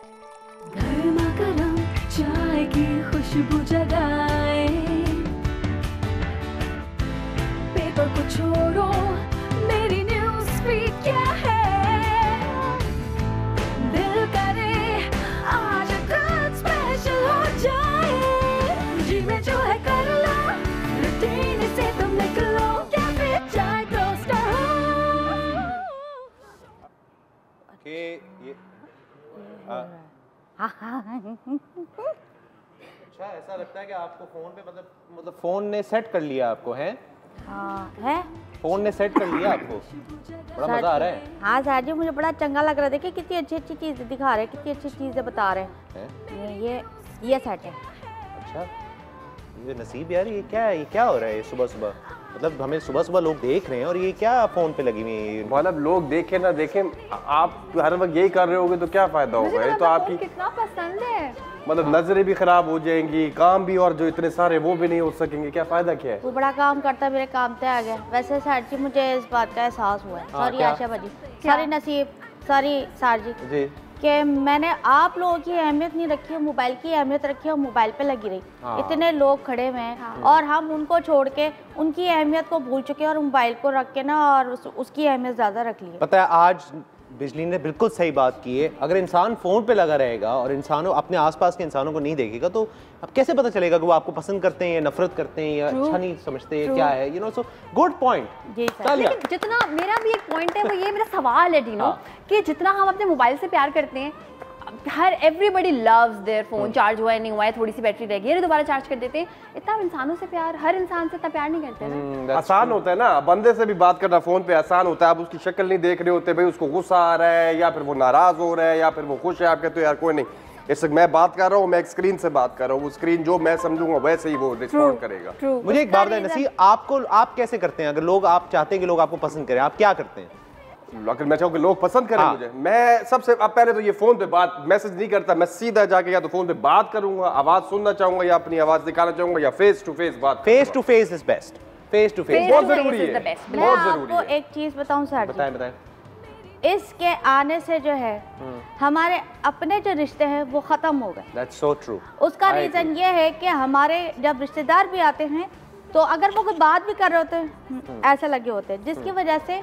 गर्मा गर्म चाय की खुशबू जगाए, पेपर को छोड़ो, मेरी न्यूज़ फीड क्या है, दिल करे आज कुछ स्पेशल हो जाए, जी में जो है कर लो, रूटीन से तुम निकलो, कैफे चाय टोस्टर हो। कि ये अच्छा, ऐसा लगता है कि आपको फोन पे मतलब फोन ने सेट कर लिया आपको, है? हाँ है, फोन ने सेट कर लिया आपको, बड़ा मजा आ रहा है। हाँ सर जी, मुझे बड़ा चंगा लग रहा है। देखिए कितनी अच्छी अच्छी चीजें दिखा रहे हैं, कितनी अच्छी चीजें बता रहे हैं। ये सेट है। अच्छा, ये नसीब यार, ये क्या है, ये क्या हो रहा है ये सुबह सुबह? मतलब हमें सुबह सुबह लोग देख रहे हैं और ये क्या फोन पे लगी हुई है? मतलब लोग देखें ना देखें, आप हर वक्त यही कर रहे होगे तो क्या फायदा होगा? ये तो आपकी कितना पसंद है, मतलब नजरें भी खराब हो जाएंगी, काम भी और जो इतने सारे वो भी नहीं हो सकेंगे, क्या फायदा क्या है? वो बड़ा काम करता है, मेरे काम पे आ गया। वैसे सर जी मुझे इस बात का एहसास हुआ है, सॉरी आशा भाजी, सॉरी नसीब, सॉरी सर जी, कि मैंने आप लोगों की अहमियत नहीं रखी, मोबाइल की अहमियत रखी और मोबाइल पे लगी रही। इतने लोग खड़े हुए हैं और हम उनको छोड़ के उनकी अहमियत को भूल चुके और मोबाइल को रख के ना और उसकी अहमियत ज़्यादा रख ली है। पता है, आज बिजली ने बिल्कुल सही बात की है। अगर इंसान फ़ोन पे लगा रहेगा और इंसानों अपने आसपास के इंसानों को नहीं देखेगा तो अब कैसे पता चलेगा कि वो आपको पसंद करते हैं या नफरत करते हैं या अच्छा नहीं समझते हैं, क्या है, you know. So good point. लेकिन जितना मेरा भी एक पॉइंट है वो ये मेरा सवाल है डीनो, कि जितना हम अपने मोबाइल से प्यार करते हैं, हर everybody loves their phone, charge हुआ है नहीं हुआ है, थोड़ी सी बैटरी रह गई है, दोबारा चार्ज कर देते हैं। इतना इंसानों से प्यार, हर इंसान से इतना प्यार नहीं करते ना। आसान होता है ना, बंदे से भी बात करना फोन पे आसान होता है। आप उसकी शक्ल नहीं देख रहे होते, भाई उसको गुस्सा आ रहा है या फिर वो नाराज हो रहा है या फिर वो खुश है, आप कहते हो यार कोई नहीं, इस मैं बात कर रहा हूँ, मैं एक स्क्रीन से बात कर रहा हूँ, वो स्क्रीन जो मैं समझूंगा वैसे ही वो रिस्पॉन्ड करेगा। मुझे एक बात बताइए नसीब, आप कैसे करते हैं? अगर लोग, आप चाहते हैं कि लोग आपको पसंद करें, आप क्या करते हैं? अगर मैं चाहूँ कि लोग पसंद करें मुझे, मैं सबसे अब पहले तो ये फोन पे बात मैसेज नहीं करता, मैं सीधा जाके या तो फोन पे बात करूंगा, आवाज सुनना चाहूंगा या अपनी आवाज दिखाना चाहूंगा या फेस टू फेस बात। Face to face is best, face to face बहुत जरूरी है। मैं आपको एक चीज बताऊं सर जी, बताएं बताएं। इसके आने से जो है हमारे अपने जो रिश्ते हैं वो खत्म हो गए। That's so true. उसका रीजन ये है कि हमारे जब रिश्तेदार भी आते हैं तो अगर वो कोई बात भी कर रहे होते हैं ऐसे लगे होते हैं, जिसकी वजह से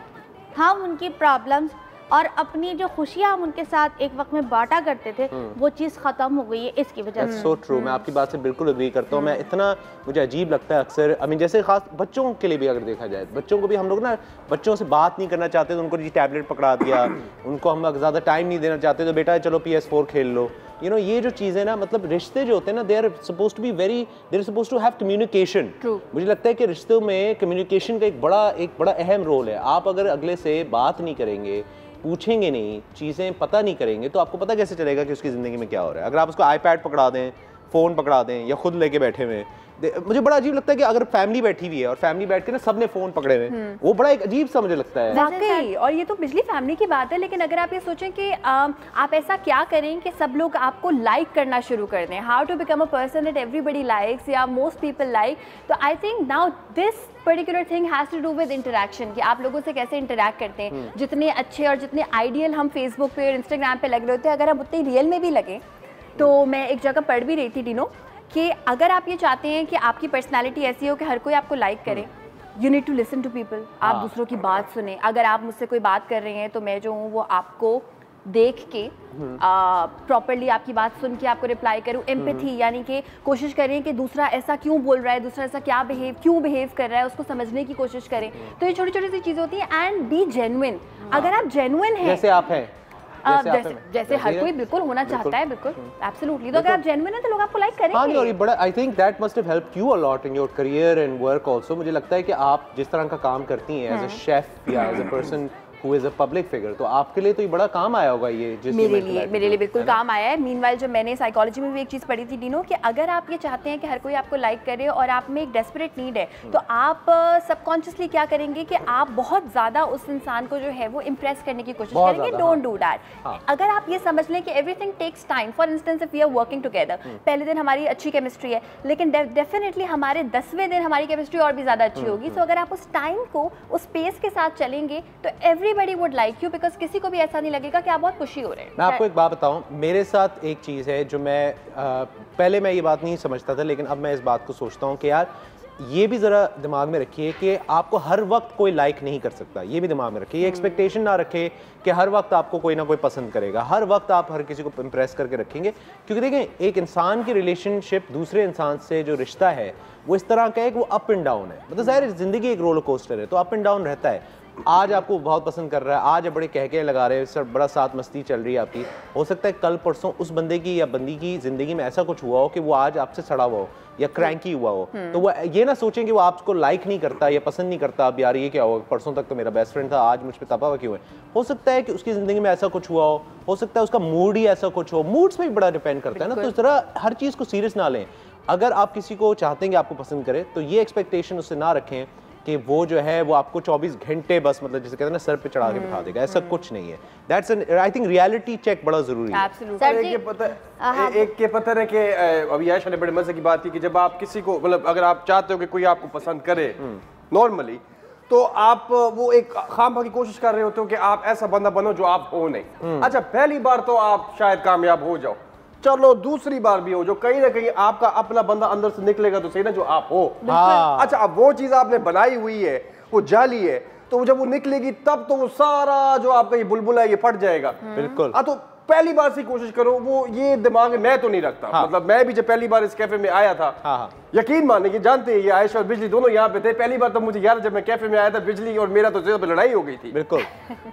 हम उनकी प्रॉब्लम्स और अपनी जो खुशियां हम उनके साथ एक वक्त में बांटा करते थे वो चीज़ खत्म हो गई है इसकी वजह से। सो ट्रू, मैं आपकी बात से बिल्कुल एग्री करता हूँ। मैं इतना, मुझे अजीब लगता है अक्सर, आई मीन जैसे खास बच्चों के लिए भी अगर देखा जाए, बच्चों को भी हम लोग ना बच्चों से बात नहीं करना चाहते तो उनको जी टैबलेट पकड़ा दिया, उनको हम ज़्यादा टाइम नहीं देना चाहते तो बेटा चलो PS4 खेल लो, यू नो। ये जो चीज़ें ना, मतलब रिश्ते जो होते हैं ना, they are suppose to be very, they are suppose to have communication. मुझे लगता है कि रिश्तों में कम्युनिकेशन का एक बड़ा अहम रोल है। आप अगर अगले से बात नहीं करेंगे, पूछेंगे नहीं, चीज़ें पता नहीं करेंगे तो आपको पता कैसे चलेगा कि उसकी ज़िंदगी में क्या हो रहा है? अगर आप उसको iPad पकड़ा दें, फ़ोन पकड़ा दें या खुद लेके बैठे हुए, मुझे बड़ा अजीब लगता है कि अगर फैमिली बैठी हुई है और फैमिली बैठ के ना सबने फ़ोन पकड़े हुए, वो बड़ा एक अजीब सा मुझे लगता है वाकई। और ये तो बिजली फैमिली की बात है, लेकिन अगर आप ये सोचें कि आप ऐसा क्या करें कि सब लोग आपको लाइक करना शुरू कर दें, how to become a person that everybody likes या मोस्ट पीपल लाइक, तो I think now this particular thing has to do with interaction, कि आप लोगों से कैसे इंटरेक्ट करते हैं। जितने अच्छे और जितने आइडियल हम फेसबुक पे और इंस्टाग्राम पे लग रहे होते हैं, अगर हम उतने रियल में भी लगें तो मैं एक जगह पढ़ भी रही थी डीनो कि अगर आप ये चाहते हैं कि आपकी पर्सनालिटी ऐसी हो कि हर कोई आपको लाइक करे, you need to listen to people. आप दूसरों की बात सुने। अगर आप मुझसे कोई बात कर रहे हैं तो मैं जो हूँ वो आपको देख के प्रॉपरली आपकी बात सुन के आपको रिप्लाई करूँ। एम्पैथी यानी कि कोशिश करें कि दूसरा ऐसा क्यों बोल रहा है, दूसरा ऐसा क्यों बिहेव कर रहा है, उसको समझने की कोशिश करें। तो ये छोटी छोटी सी चीज़ें होती हैं। And B genuine. अगर आप जेन्युइन हैं, जैसे आप हैं, जैसे हर कोई बिल्कुल होना चाहता है, बिल्कुल एब्सोल्युटली, तो अगर आप जेन्युइन हैं तो लोग आपको लाइक करेंगे। हाँ, और ये बड़ा, I think that must have helped you a lot in your career and work also. मुझे लगता है कि आप जिस तरह का काम करती हैं एज अ शेफ या as a person who is a public figure, तो आपके लिए तो ये बड़ा काम आया होगा ये, जिस मेरे लिए बिल्कुल काम आया है। मीनवाइल जो मैंने साइकोलॉजी में भी एक चीज़ पढ़ी थी डीनो, कि अगर आप ये चाहते हैं कि हर कोई आपको लाइक करे और आप में एक डेस्परेट नीड है, तो आप सबकॉन्शियसली क्या करेंगे कि आप बहुत ज़्यादा उस इंसान को जो है वो इम्प्रेस करने की कोशिश करेंगे। Don't do that. अगर आप ये समझ लें कि everything takes time, for instance if we are working together, पहले दिन हमारी अच्छी केमिस्ट्री है, लेकिन डेफिनेटली हमारे 10वें दिन हमारी केमिस्ट्री और भी ज़्यादा अच्छी होगी। सो अगर आप उस टाइम को उस पेस के साथ चलेंगे तो everybody would like you, because किसी को भी ऐसा नहीं लगेगा कि आप बहुत खुशी हो रहे हैं। मैं आपको एक बात बताऊं, मेरे साथ एक चीज़ है जो मैं पहले मैं ये बात नहीं समझता था, लेकिन अब मैं इस बात को सोचता हूं कि यार ये भी ज़रा दिमाग में रखिए कि आपको हर वक्त कोई लाइक नहीं कर सकता। ये भी दिमाग में रखिए, ये एक्सपेक्टेशन ना रखें कि हर वक्त आपको कोई ना कोई पसंद करेगा, हर वक्त आप हर किसी को इम्प्रेस करके रखेंगे। क्योंकि देखें, एक इंसान की रिलेशनशिप दूसरे इंसान से जो रिश्ता है वो इस तरह का है कि वो अप एंड डाउन है। मतलब ज़ाहिर ज़िंदगी एक रोलर कोस्टर है, तो अप एंड डाउन रहता है। आज आपको बहुत पसंद कर रहा है, आज बड़े कहके लगा रहे हैं, सब बड़ा साथ मस्ती चल रही है आपकी, हो सकता है कल परसों उस बंदे की या बंदी की ज़िंदगी में ऐसा कुछ हुआ हो कि वो आज आपसे सड़ा हुआ हो या क्रैंकी हुआ हो। तो वो ये ना सोचें कि वो आपको लाइक नहीं करता या पसंद नहीं करता, अब यार ये क्या होगा, परसों तक तो मेरा बेस्ट फ्रेंड था, आज मुझ पर तपा हुआ क्यों है। हो सकता है कि उसकी ज़िंदगी में ऐसा कुछ हुआ हो सकता है उसका मूड ही ऐसा कुछ हो। मूड्स पे भी बड़ा डिपेंड करता है ना, तो इस तरह हर चीज़ को सीरियस ना लें। अगर आप किसी को चाहते हैं कि आपको पसंद करे, तो ये एक्सपेक्टेशन उससे ना रखें कि वो जो है वो आपको 24 घंटे बस मतलब जैसे कहते हैं ना सर पे चढ़ा के बिठा देगा। ऐसा कुछ नहीं है। That's an I think reality check बड़ा जरूरी है। एक के पता है कि अभी आयशा ने बड़े मजे की बात की कि जब आप किसी को मतलब अगर आप चाहते हो कि कोई आपको पसंद करे नॉर्मली, तो आप वो एक खामखा की कोशिश कर रहे होते हो कि आप ऐसा बंदा बनो जो आप हो नहीं। अच्छा, पहली बार तो आप शायद कामयाब हो जाओ, चलो दूसरी बार भी हो जो कहीं ना कहीं आपका अपना बंदा अंदर से निकलेगा तो सही ना, जो आप हो। अच्छा, अब वो चीज आपने बनाई हुई है, वो जाली है, तो जब वो निकलेगी तब तो वो सारा जो आपका ये बुलबुला है ये फट जाएगा। बिल्कुल। तो पहली बार से कोशिश करो, वो ये दिमाग में मैं तो नहीं रखता। मतलब मैं भी जब पहली बार इस कैफे में आया था, यकीन माने कि जानते हैं ये आयशा और बिजली दोनों यहाँ पे थे। पहली बार तो मुझे याद, जब मैं कैफे में आया था बिजली और मेरा तो पे लड़ाई हो गई थी। बिल्कुल।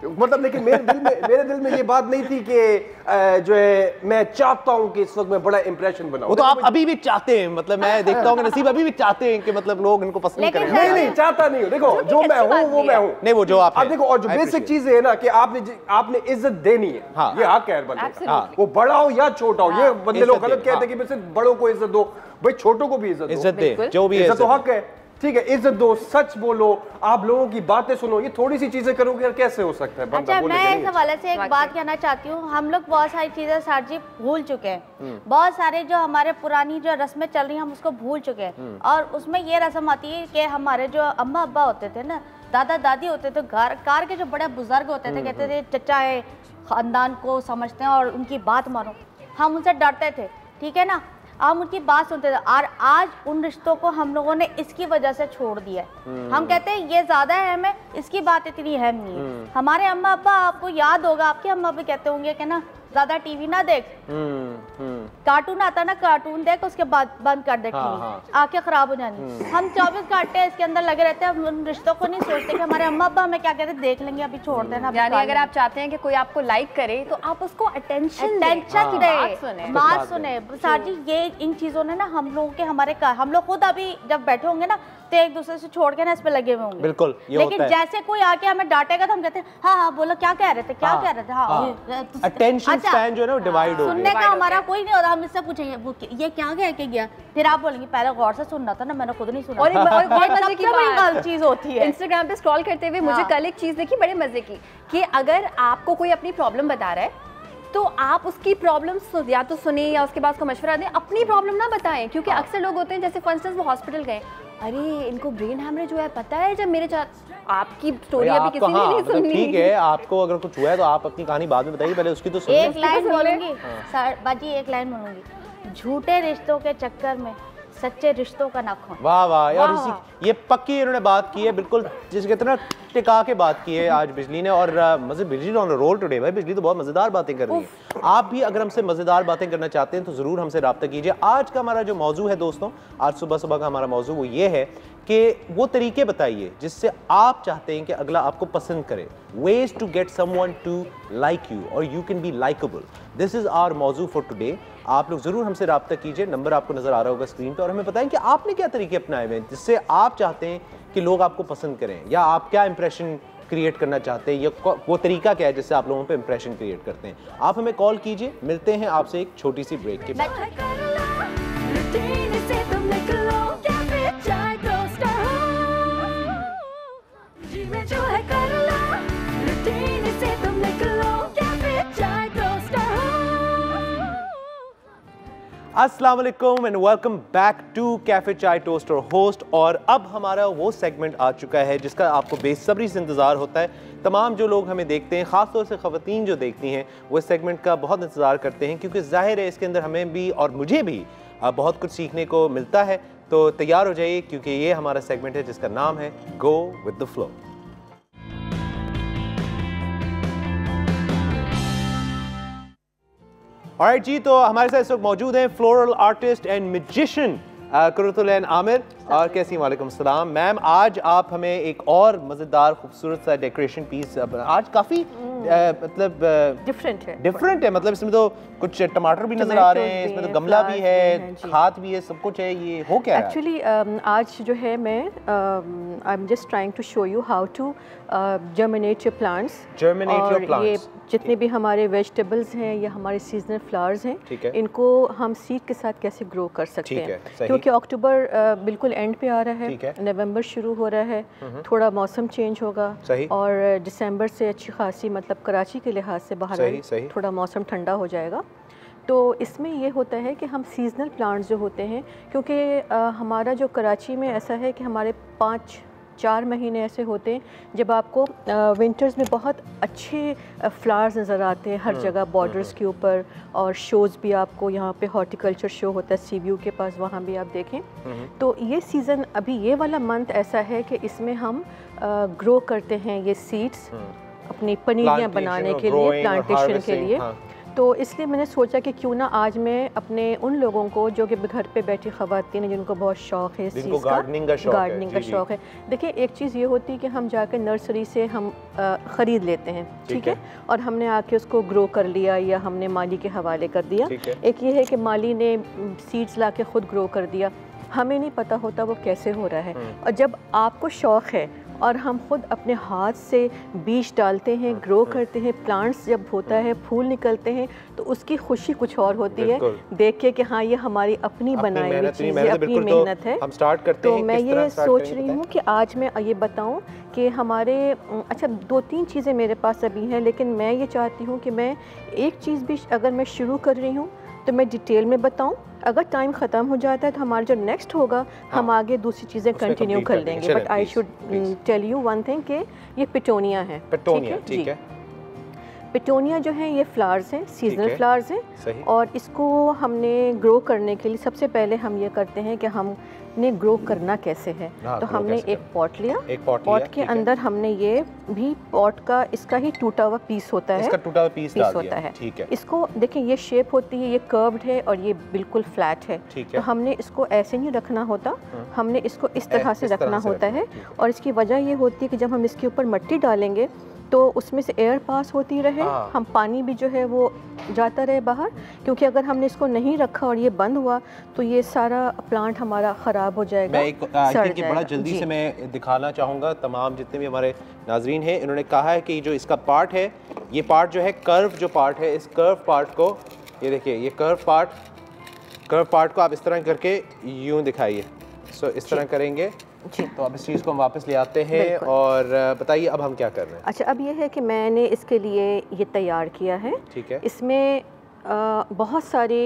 मतलब लेकिन मेरे दिल में ये बात नहीं थी कि जो है मैं चाहता हूँ कि इस वक्त मैं बड़ा इंप्रेशन बनाऊं। वो तो आप अभी भी चाहते हैं, मतलब मैं देखता हूँ कि नसीब अभी भी चाहते हैं कि मतलब लोग इनको पसंद करें। नहीं चाहता नहीं हूँ, देखो जो मैं हूँ वो मैं हूँ। नहीं, वो जो आप देखो, और जो बेसिक चीज है ना कि आपने इज्जत देनी है, ये हक है बंदे का। वो बड़ा हो या छोटा हो, ये बंदे लोग गलत कहते हैं कि सिर्फ बड़ों को इज्जत दो, भाई छोटों को भी इज्जत दे, जो भी इज्जत तो हक है, ठीक है, इज्जत दो, सच बोलो, आप लोगों की बातें सुनो, ये थोड़ी सी चीजें करोगे यार कैसे हो सकता है। अच्छा, मैं इस हवाले से एक बात कहना चाहती हूँ, हम लोग बहुत सारी चीजें सर जी भूल चुके हैं। बहुत सारे जो हमारे पुरानी जो रस्में चल रही हैं हम उसको भूल चुके हैं। और उसमें ये रस्म आती है कि हमारे जो अम्मा अब्बा होते थे ना, दादा दादी होते थे, कार के जो बड़े बुजुर्ग होते थे, कहते थे चचा है, खानदान को समझते हैं और उनकी बात मानो। हम उनसे डरते थे, ठीक है ना, हम उनकी बात सुनते थे। और आज उन रिश्तों को हम लोगों ने इसकी वजह से छोड़ दिया है। हम कहते हैं ये ज्यादा अहम है, इसकी बात इतनी अहम नहीं है। हमारे अम्मा अब्बा, आपको याद होगा, आपके अम्मा भी कहते होंगे कि ना ज्यादा टीवी ना देख, कार्टून आता ना कार्टून देख, उसके बाद बंद कर दे टीवी, आंखें खराब हो जानी। हम 24 घंटे इसके अंदर लगे रहते हैं, हम उन रिश्तों को नहीं सोचते कि हमारे अम्मा अब्बा हमें क्या कहते हैं, देख लेंगे, अभी छोड़ देना। यानी अगर आप चाहते हैं कि कोई आपको लाइक करे तो आप उसको अटेंशन दे, बात सुने। सर जी, ये इन चीजों ने ना हम लोगों के हम लोग खुद अभी जब बैठे होंगे ना तो एक दूसरे से छोड़ के ना इस पे लगे हुए होंगे। बिल्कुल, लेकिन जैसे कोई आके हमें डांटेगा तो हम कहते हैं हाँ बोलो क्या कह रहे थे, क्या कह रहे थे। अटेंशन स्पैन जो है ना डिवाइड हो गया। सुनने का हमारा कोई नहीं होता, हम इससे पूछेंगे ये क्या कह के गया, फिर आप बोलेंगे पहले गौर से सुनना था ना, मैंने खुद नहीं सुना। और मजे की बात चीज होती है, इंस्टाग्राम पे स्क्रॉल करते हुए मुझे कल एक चीज देखी बड़े मजे की, कि अगर आपको कोई अपनी प्रॉब्लम बता रहा है तो आप उसकी प्रॉब्लम या तो सुने या उसके बाद उसको मशवरा दें, अपनी प्रॉब्लम ना बताएं। क्योंकि अक्सर लोग होते हैं, जैसे फॉर इंस्टेंस वो हॉस्पिटल गए, अरे इनको ब्रेन हैमरेज हुआ है, पता है जब मेरे आपकी स्टोरी अभी किसी ने नहीं सुनी। ठीक है, आपको अगर कुछ हुआ है तो आप अपनी कहानी बाद में बताइए, पहले उसकी तो सुनिए। एक लाइन बोलूंगी सर बाजी, एक लाइन बोलूंगी, झूठे रिश्तों के चक्कर में सच्चे रिश्तों का ना खो। वाह वाह यार, ये पक्की इन्होंने बात की है, बिल्कुल जिसके इतना टिका के बात की है आज बिजली ने। और मजे बिजली ऑन रोल टुडे भाई, बिजली तो बहुत मजेदार बातें कर रही है। आप भी अगर हमसे मजेदार बातें करना चाहते हैं तो जरूर हमसे रब्ता कीजिए। आज का हमारा जो मौजू है दोस्तों, आज सुबह का हमारा मौजू वो ये है कि वो तरीके बताइए जिससे आप चाहते हैं कि अगला आपको पसंद करे। Ways to get someone to like you और you can be likeable, this is our मौजू फॉर टुडे। आप लोग जरूर हमसे रब्ता कीजिए, नंबर आपको नजर आ रहा होगा स्क्रीन पर, और हमें बताएं कि आपने क्या तरीके अपनाए हुए हैं जिससे आप चाहते हैं कि लोग आपको पसंद करें, या आप क्या इंप्रेशन क्रिएट करना चाहते हैं, या वो तरीका क्या है जिससे आप लोगों पे इंप्रेशन क्रिएट करते हैं। आप हमें कॉल कीजिए, मिलते हैं आपसे एक छोटी सी ब्रेक के बाद। अस्सलाम वालेकुम and welcome back to cafe Chai toast और होस्ट। और अब हमारा वो सेगमेंट आ चुका है जिसका आपको बेसब्री से इंतज़ार होता है। तमाम जो लोग हमें देखते हैं, ख़ासतौर से ख़वातीन जो देखती हैं, वो इस सेगमेंट का बहुत इंतज़ार करते हैं क्योंकि ज़ाहिर है इसके अंदर हमें भी और मुझे भी बहुत कुछ सीखने को मिलता है। तो तैयार हो जाइए क्योंकि ये हमारा सेगमेंट है जिसका नाम है go with the flow. Alright जी, तो हमारे साथ इस वक्त मौजूद हैं floral artist and magician Qurratul Aamir. और कैसी? वालेकुम सलाम मैम। आज आप हमें एक और मज़ेदार खूबसूरत सा डेकोरेशन पीस, आज काफ़ी मतलब डिफरेंट है। मतलब इसमें तो कुछ टमाटर भी नज़र आ रहे हैं, इसमें तो गमला भी है, खाद भी है, सब कुछ है। ये हो क्या है एक्चुअली? आज जो है मैं I am just trying to show you how to germinate your plants. ये जितने भी हमारे वेजिटेबल्स हैं या हमारे सीजनल फ्लावर्स हैं, इनको हम सीड के साथ कैसे ग्रो कर सकते हैं, क्योंकि अक्टूबर बिल्कुल एंड पे आ रहा है, नवंबर शुरू हो रहा है, थोड़ा मौसम चेंज होगा और दिसंबर से अच्छी खासी मतलब कराची के लिहाज से बाहर थोड़ा मौसम ठंडा हो जाएगा। तो इसमें ये होता है कि हम सीजनल प्लांट्स जो होते हैं, क्योंकि हमारा जो कराची में ऐसा है कि हमारे 5-4 महीने ऐसे होते हैं जब आपको विंटर्स में बहुत अच्छे फ्लावर्स नज़र आते हैं हर जगह बॉर्डर्स के ऊपर, और शोज़ भी आपको यहाँ पे हॉर्टिकल्चर शो होता है सीव्यू के पास, वहाँ भी आप देखें। तो ये सीज़न अभी ये वाला मंथ ऐसा है कि इसमें हम ग्रो करते हैं ये सीड्स अपनी पनीरियाँ बनाने के लिए, प्लांटेशन के लिए। तो इसलिए मैंने सोचा कि क्यों ना आज मैं अपने उन लोगों को जो कि घर पे बैठी ख़वातीन हैं जिनको बहुत शौक़ है इस चीज़ का, गार्डनिंग का शौक़ है। देखिए, एक चीज़ ये होती है कि हम जाकर नर्सरी से हम ख़रीद लेते हैं, ठीक है, और हमने आके उसको ग्रो कर लिया या हमने माली के हवाले कर दिया। एक ये है कि माली ने सीड्स ला के ख़ुद ग्रो कर दिया, हमें नहीं पता होता वो कैसे हो रहा है। और जब आपको शौक़ है और हम खुद अपने हाथ से बीज डालते हैं, ग्रो करते हैं, प्लांट्स जब होता है, फूल निकलते हैं, तो उसकी खुशी कुछ और होती है देख के कि हाँ ये हमारी अपनी बनाई हुई चीज़ है, अपनी मेहनत है। हम स्टार्ट करते हैं। तो मैं ये सोच रही हूँ कि आज मैं ये बताऊँ कि हमारे अच्छा 2-3 चीज़ें मेरे पास अभी हैं, लेकिन मैं ये चाहती हूँ कि मैं एक चीज़ भी अगर मैं शुरू कर रही हूँ तो मैं डिटेल में बताऊं। अगर टाइम ख़त्म हो जाता है तो हमारा जो नेक्स्ट होगा हम आगे दूसरी चीज़ें कंटिन्यू कर लेंगे। But I should tell you one thing कि ये पिटोनिया है। ठीक है। पिटोनिया जो है ये फ्लावर्स हैं, सीजनल फ्लावर्स हैं, और इसको हमने ग्रो करने के लिए सबसे पहले हम ये करते हैं कि हमने ग्रो करना कैसे है। तो हमने एक पॉट लिया, पॉट के अंदर हमने ये भी पॉट का इसका ही टूटा हुआ पीस होता है, इसका टूटा हुआ पीस होता है। ठीक है। इसको देखें, ये शेप होती है, ये कर्व्ड है और ये बिल्कुल फ्लैट है। तो हमने इसको ऐसे नहीं रखना होता, हमने इसको इस तरह से रखना होता है। और इसकी वजह ये होती है कि जब हम इसके ऊपर मिट्टी डालेंगे तो उसमें से एयर पास होती रहे, हम पानी भी जो है वो जाता रहे बाहर, क्योंकि अगर हमने इसको नहीं रखा और ये बंद हुआ तो ये सारा प्लांट हमारा ख़राब हो जाएगा। मैं बड़ा जल्दी से मैं दिखाना चाहूँगा तमाम जितने भी हमारे नाजरीन हैं। इन्होंने कहा है कि जो इसका पार्ट है, ये पार्ट जो है कर्व जो पार्ट है, इस कर्व पार्ट को ये देखिए, ये कर्व पार्ट को आप इस तरह करके यूँ दिखाइए। सो इस तरह करेंगे तो अब इस चीज़ को हम वापस ले आते हैं। और बताइए अब हम क्या कर रहे हैं? अच्छा, अब ये है कि मैंने इसके लिए ये तैयार किया है। ठीक है। इसमें बहुत सारे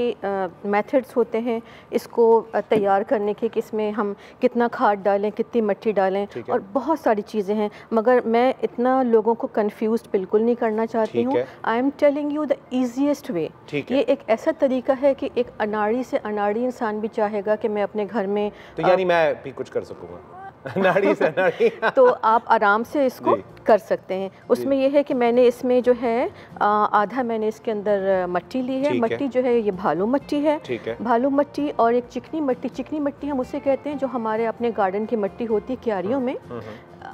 मेथड्स होते हैं इसको तैयार करने के, कि इसमें हम कितना खाद डालें, कितनी मिट्टी डालें, और बहुत सारी चीज़ें हैं, मगर मैं इतना लोगों को कंफ्यूज बिल्कुल नहीं करना चाहती हूँ। I am telling you the easiest वे। ये एक ऐसा तरीका है कि एक अनाड़ी से अनाड़ी इंसान भी चाहेगा कि मैं अपने घर में, तो यानी मैं भी कुछ कर सकूँगा नाड़ी से नाड़ी तो आप आराम से इसको कर सकते हैं। उसमें यह है कि मैंने इसमें जो है आधा मैंने इसके अंदर मिट्टी ली है। मिट्टी जो है ये भालू मिट्टी है, भालू मिट्टी, और एक चिकनी मिट्टी। चिकनी मिट्टी हम उसे कहते हैं जो हमारे अपने गार्डन की मिट्टी होती है क्यारियों में,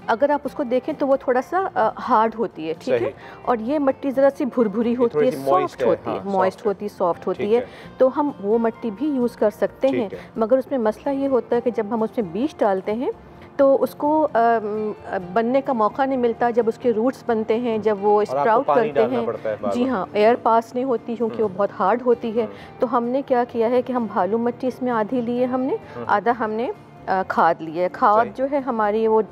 अगर आप उसको देखें तो वो थोड़ा सा हार्ड होती है, ठीक है। और ये मिट्टी ज़रा सी भुरभुरी होती है, सॉफ्ट होती है, मॉइस्ट होती है, सॉफ्ट होती है, तो हम वो मिट्टी भी यूज़ कर सकते हैं। मगर उसमें मसला ये होता है कि जब हम उसमें बीज डालते हैं तो उसको बनने का मौका नहीं मिलता। जब उसके रूट्स बनते हैं, जब वो स्प्राउट करते हैं, जी हाँ, एयर पास नहीं होती क्योंकि वो बहुत हार्ड होती है। तो हमने क्या किया है कि हम भालू मिट्टी इसमें आधी ली है हमने, आधा हमने खाद लिया है। खाद जो है हमारी वो